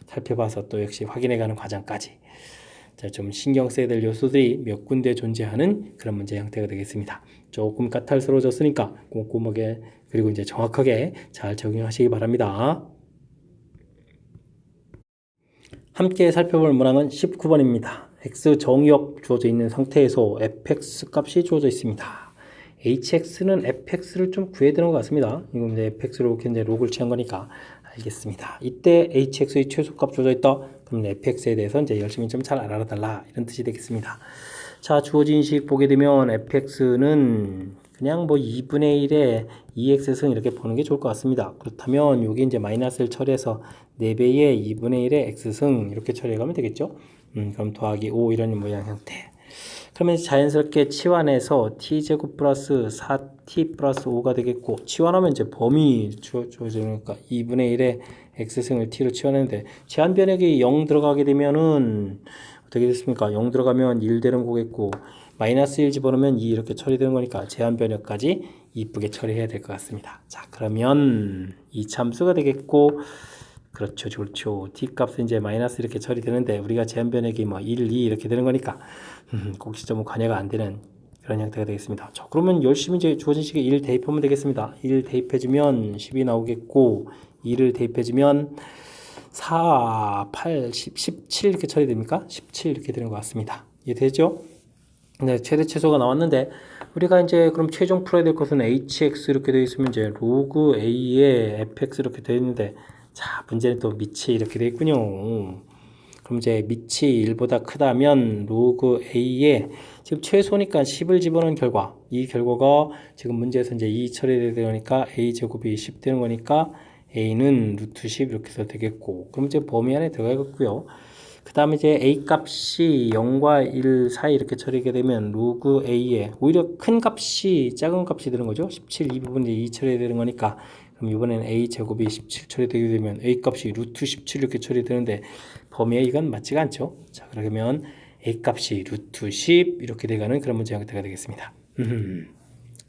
살펴봐서 또 역시 확인해가는 과정까지, 자, 좀 신경 써야 될 요소들이 몇 군데 존재하는 그런 문제 형태가 되겠습니다. 조금 까탈스러워졌으니까 꼼꼼하게 그리고 이제 정확하게 잘 적용하시기 바랍니다. 함께 살펴볼 문항은 19번입니다. x 정의역 주어져 있는 상태에서 fx 값이 주어져 있습니다. hx는 fx를 좀 구해야 되는 것 같습니다. 이건 이제 fx로 이제 로그를 취한 거니까 알겠습니다. 이때 hx의 최소값 주어져 있다. 그럼 fx에 대해서 이제 열심히 좀 잘 알아달라 이런 뜻이 되겠습니다. 자, 주어진 식 보게 되면 fx는 그냥 뭐 2분의 1에 2x승 이렇게 보는 게 좋을 것 같습니다. 그렇다면 여기 이제 마이너스를 처리해서 4배의 2분의 1의 x승 이렇게 처리해 가면 되겠죠. 그럼 더하기 5 이런 모양 형태. 그러면 자연스럽게 치환해서 t제곱 플러스 4t 플러스 5가 되겠고, 치환하면 이제 범위 주어지니까 2분의 1의 x승을 t로 치환했는데 제한 변역이 0 들어가게 되면은 어떻게 됐습니까? 0 들어가면 1 되는 거겠고, 마이너스 1 집어넣으면 2 이렇게 처리되는 거니까 제한 변역까지 이쁘게 처리해야 될 것 같습니다. 자, 그러면 이 참수가 되겠고, 그렇죠, 좋죠. t 값은 이제 마이너스 이렇게 처리되는데 우리가 제한 변역이 뭐 1, 2 이렇게 되는 거니까 꼭지점은 관여가 안 되는 그런 형태가 되겠습니다. 자, 그러면 열심히 이제 주어진 식에 1 대입하면 되겠습니다. 1 대입해주면 10이 나오겠고, 2를 대입해주면 4, 8, 10, 17 이렇게 처리됩니까? 17 이렇게 되는 것 같습니다. 이해되죠? 네, 최대 최소가 나왔는데 우리가 이제 그럼 최종 풀어야 될 것은 hx 이렇게 되어 있으면 이제 로그 a에 fx 이렇게 되어 있는데, 자, 문제는 또 밑이 이렇게 되어 있군요. 그럼 이제 밑이 1보다 크다면 로그 a에 지금 최소니까 10을 집어넣은 결과, 이 결과가 지금 문제에서 이제 2 처리되니까 a 제곱이 10 되는 거니까 a는 루트 10 이렇게 해서 되겠고, 그럼 이제 범위 안에 들어가겠고요. 그 다음에 이제 a 값이 0과 1 사이 이렇게 처리하게 되면 로그 a에 오히려 큰 값이 작은 값이 되는 거죠. 17 이 부분이 2 처리되는 거니까, 그럼 이번에는 a 제곱이 17 처리되게 되면 a 값이 루트 17 이렇게 처리되는데 범위에 이건 맞지가 않죠. 자, 그러면 a 값이 루트 10 이렇게 돼가는 그런 문제 형태가 되겠습니다.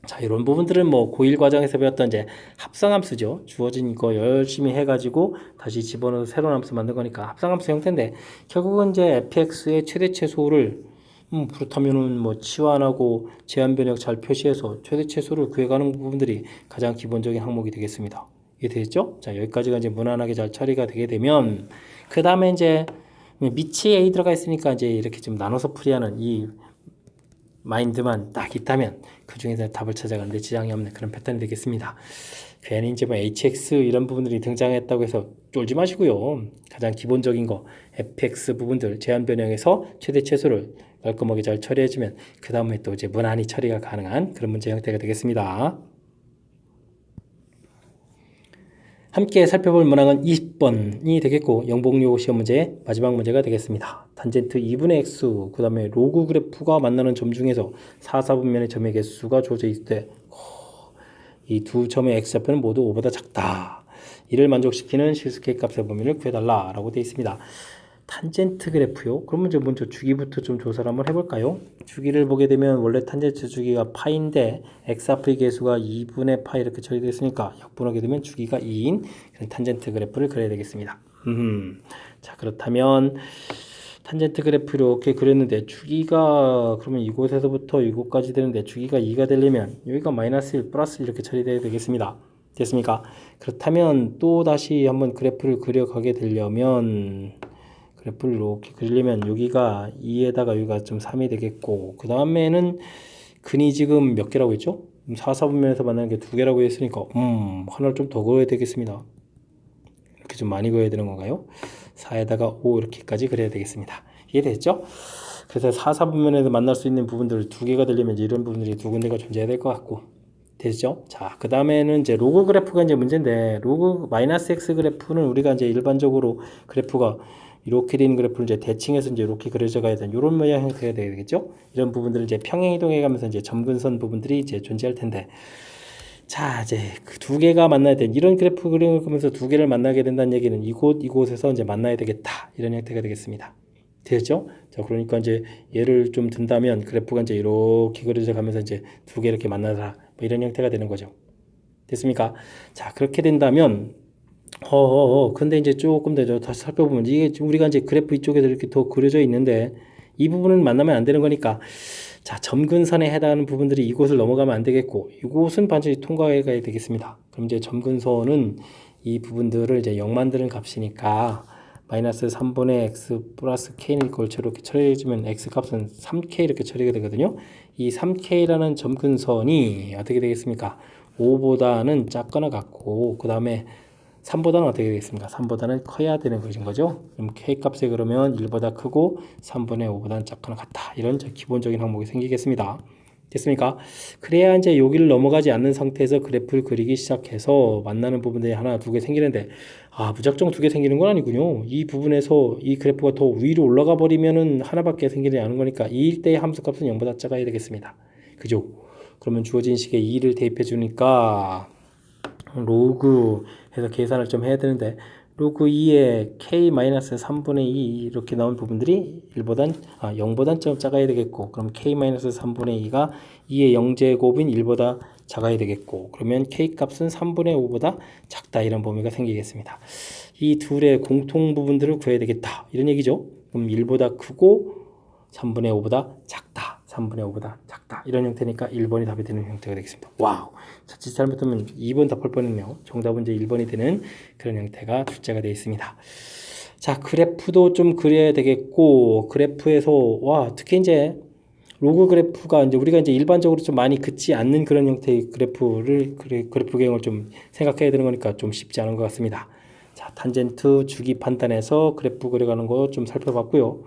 자, 이런 부분들은 뭐 고1 과정에서 배웠던 이제 합성함수죠. 주어진 거 열심히 해가지고 다시 집어넣어서 새로운 함수 만든 거니까 합성함수 형태인데, 결국은 이제 fx의 최대 최소를 그렇다면은 뭐 치환하고 제한 변역 잘 표시해서 최대 최소를 구해가는 부분들이 가장 기본적인 항목이 되겠습니다. 이해되겠죠? 자, 여기까지가 이제 무난하게 잘 처리가 되게 되면, 그 다음에 이제 밑이 a 들어가 있으니까 이제 이렇게 좀 나눠서 풀이하는 이 마인드만 딱 있다면 그 중에서 답을 찾아가는데 지장이 없는 그런 패턴이 되겠습니다. 괜히 이제 뭐 HX 이런 부분들이 등장했다고 해서 쫄지 마시고요. 가장 기본적인 거 fx 부분들 제한 변형에서 최대 최소를 깔끔하게 잘 처리해주면 그 다음에 또 이제 무난히 처리가 가능한 그런 문제 형태가 되겠습니다. 함께 살펴볼 문항은 20번이 되겠고 영복요 시험 문제 마지막 문제가 되겠습니다. 탄젠트 2분의 x 그 다음에 로그 그래프가 만나는 점 중에서 4, 4분면의 점의 개수가 주어져 있을 때 이 두 점의 x좌표는 모두 5보다 작다. 이를 만족시키는 실수 K 값의 범위를 구해달라 라고 되어 있습니다. 탄젠트 그래프요? 그러면 이제 먼저 주기부터 좀 조사를 한번 해볼까요? 주기를 보게 되면 원래 탄젠트 주기가 파인데 x 앞의 개수가 2분의 파 이렇게 처리되어 있으니까 역분하게 되면 주기가 2인 그런 탄젠트 그래프를 그려야 되겠습니다. 자, 그렇다면 탄젠트 그래프 이렇게 그렸는데 주기가 그러면 이곳에서부터 이곳까지 되는데 주기가 2가 되려면 여기가 마이너스 1 플러스 이렇게 처리되어야 되겠습니다. 됐습니까? 그렇다면 또 다시 한번 그래프를 그려가게 되려면 그래프를 이렇게 그리려면 여기가 2에다가 여기가 좀 3이 되겠고 그 다음에는 근이 지금 몇 개라고 했죠? 4, 4분면에서 만나는 게 2개라고 했으니까 하나를 좀 더 그어야 되겠습니다. 이렇게 좀 많이 그어야 되는 건가요? 4에다가 5 이렇게까지 그려야 되겠습니다. 이해됐죠? 그래서 4, 4분면에서 만날 수 있는 부분들을 2개가 되려면 이제 이런 부분들이 2군데가 존재해야 될 것 같고 됐죠? 자, 그 다음에는 이제 로그 그래프가 이제 문제인데 로그 마이너스 x 그래프는 우리가 이제 일반적으로 그래프가 이렇게 된 그래프를 이제 대칭해서 이제 이렇게 그려져 가야 되는 이런 모양 형태가 되겠죠? 이런 부분들을 이제 평행 이동해 가면서 이제 점근선 부분들이 이제 존재할 텐데 자, 이제 그 2개가 만나야 된 이런 그래프 그림을 그리면서 2개를 만나게 된다는 얘기는 이곳에서 이제 만나야 되겠다 이런 형태가 되겠습니다. 되겠죠? 자, 그러니까 이제 예를 좀 든다면 그래프가 이제 이렇게 그려져 가면서 이제 2개 이렇게 만나라 뭐 이런 형태가 되는 거죠. 됐습니까? 자, 그렇게 된다면 근데 이제 조금 더 다시 살펴보면 이게 우리가 이제 그래프 이쪽에서 이렇게 더 그려져 있는데 이 부분은 만나면 안 되는 거니까 자, 점근선에 해당하는 부분들이 이곳을 넘어가면 안 되겠고 이곳은 반드시 통과해 가야 되겠습니다. 그럼 이제 점근선은 이 부분들을 이제 0 만드는 값이니까 마이너스 3분의 x 플러스 k는 이렇게 처리해주면 x 값은 3k 이렇게 처리가 되거든요. 이 3k라는 점근선이 어떻게 되겠습니까? 5보다는 작거나 같고 그 다음에 3보다는 어떻게 되겠습니까? 3보다는 커야 되는 것인 거죠. 그럼 k 값에 그러면 1보다 크고 3분의 5보다는 작거나 같다. 이런 기본적인 항목이 생기겠습니다. 됐습니까? 그래야 이제 여기를 넘어가지 않는 상태에서 그래프를 그리기 시작해서 만나는 부분들이 하나, 2개 생기는데 무작정 2개 생기는 건 아니군요. 이 부분에서 이 그래프가 더 위로 올라가 버리면은 하나밖에 생기지 않은 거니까 2일 때의 함수값은 0보다 작아야 되겠습니다. 그죠? 그러면 주어진 식에 2를 대입해 주니까 로그 해서 계산을 좀 해야 되는데 로그 2에 k-3분의 2 이렇게 나온 부분들이 0보단 좀 작아야 되겠고 그럼 k-3분의 2가 2의 0제곱인 1보다 작아야 되겠고 그러면 k 값은 3분의 5보다 작다 이런 범위가 생기겠습니다. 이 둘의 공통 부분들을 구해야 되겠다 이런 얘기죠. 그럼 1보다 크고 3분의 5보다 작다 3분의 5보다 작다 이런 형태니까 1번이 답이 되는 형태가 되겠습니다. 와우, 자칫 잘못하면 2번 답할 뻔했네요. 정답은 이제 1번이 되는 그런 형태가 출제가 되어 있습니다. 자, 그래프도 좀 그려야 되겠고 그래프에서 특히 이제 로그 그래프가 이제 우리가 이제 일반적으로 좀 많이 긋지 않는 그런 형태의 그래프 개형을 좀 생각해야 되는 거니까 좀 쉽지 않은 것 같습니다. 자, 탄젠트 주기 판단해서 그래프 그려가는 거 좀 살펴봤고요.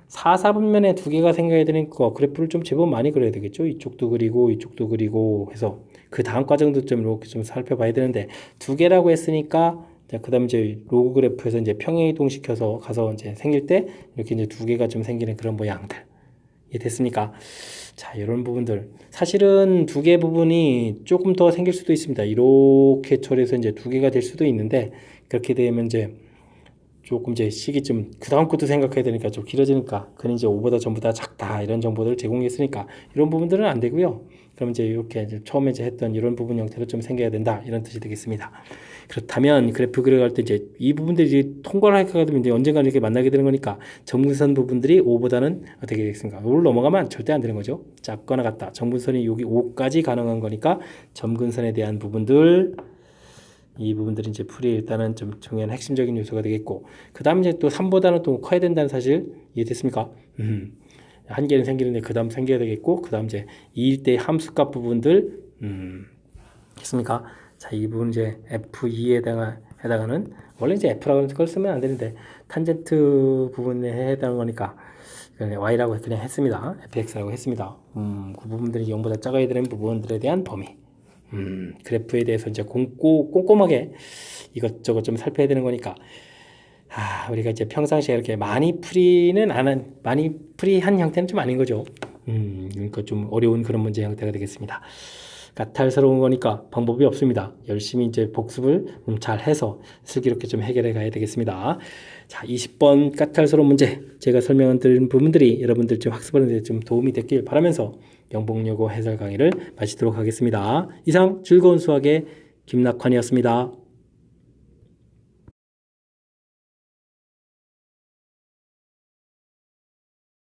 4, 4분면에 2개가 생겨야 되니까 그래프를 좀 제법 많이 그려야 되겠죠. 이쪽도 그리고 이쪽도 그리고 해서 그 다음 과정도 좀 이렇게 좀 살펴봐야 되는데 2개라고 했으니까 그 다음에 이제 로그 그래프에서 이제 평행 이동시켜서 가서 이제 생길 때 이렇게 이제 2개가 좀 생기는 그런 모양들. 이해됐습니까? 자, 이런 부분들 사실은 2개 부분이 조금 더 생길 수도 있습니다. 이렇게 처리해서 이제 2개가 될 수도 있는데 그렇게 되면 이제 조금 이제 시기 좀 그 다음 것도 생각해야 되니까 좀 길어지니까 그는 이제 5보다 전부 다 작다 이런 정보들을 제공했으니까 이런 부분들은 안 되고요. 그럼 이제 이렇게 이제 처음에 이제 했던 이런 부분 형태로 좀 생겨야 된다 이런 뜻이 되겠습니다. 그렇다면 그래프 그려갈 때 이제 이 부분들이 통과를 하게 되면 이제 언젠가 이렇게 만나게 되는 거니까 정분선 부분들이 5보다는 어떻게 되겠습니까? 5를 넘어가면 절대 안 되는 거죠. 작거나 같다. 정분선이 여기 5까지 가능한 거니까 점근선에 대한 부분들 이 부분들이 이제 풀이 일단은 좀 중요한 핵심적인 요소가 되겠고 그 다음 이제 또 3보다는 또 커야 된다는 사실 이해됐습니까? 한 개는 생기는데 그 다음 생겨야 되겠고 그 다음 이제 2일 때 함수값 부분들 됐습니까? 자, 이 부분 이제 F2에 해당하는 원래 이제 F라고 하는 걸 쓰면 안 되는데 탄젠트 부분에 해당하는 거니까 그냥 Y라고 그냥 했습니다. FX라고 했습니다. 그 부분들이 0보다 작아야 되는 부분들에 대한 범위. 그래프에 대해서 이제 꼼꼼하게 이것저것 좀 살펴야 되는 거니까 우리가 이제 평상시에 이렇게 많이 풀이한 형태는 좀 아닌 거죠. 그러니까 좀 어려운 그런 문제 형태가 되겠습니다. 까탈스러운 거니까 방법이 없습니다. 열심히 이제 복습을 잘 해서 슬기롭게 좀 해결해 가야 되겠습니다. 자, 20번 까탈스러운 문제 제가 설명드린 부분들이 여러분들 좀 학습하는 데 좀 도움이 됐길 바라면서 영복여고 해설 강의를 마치도록 하겠습니다. 이상 즐거운 수학의 김낙환이었습니다.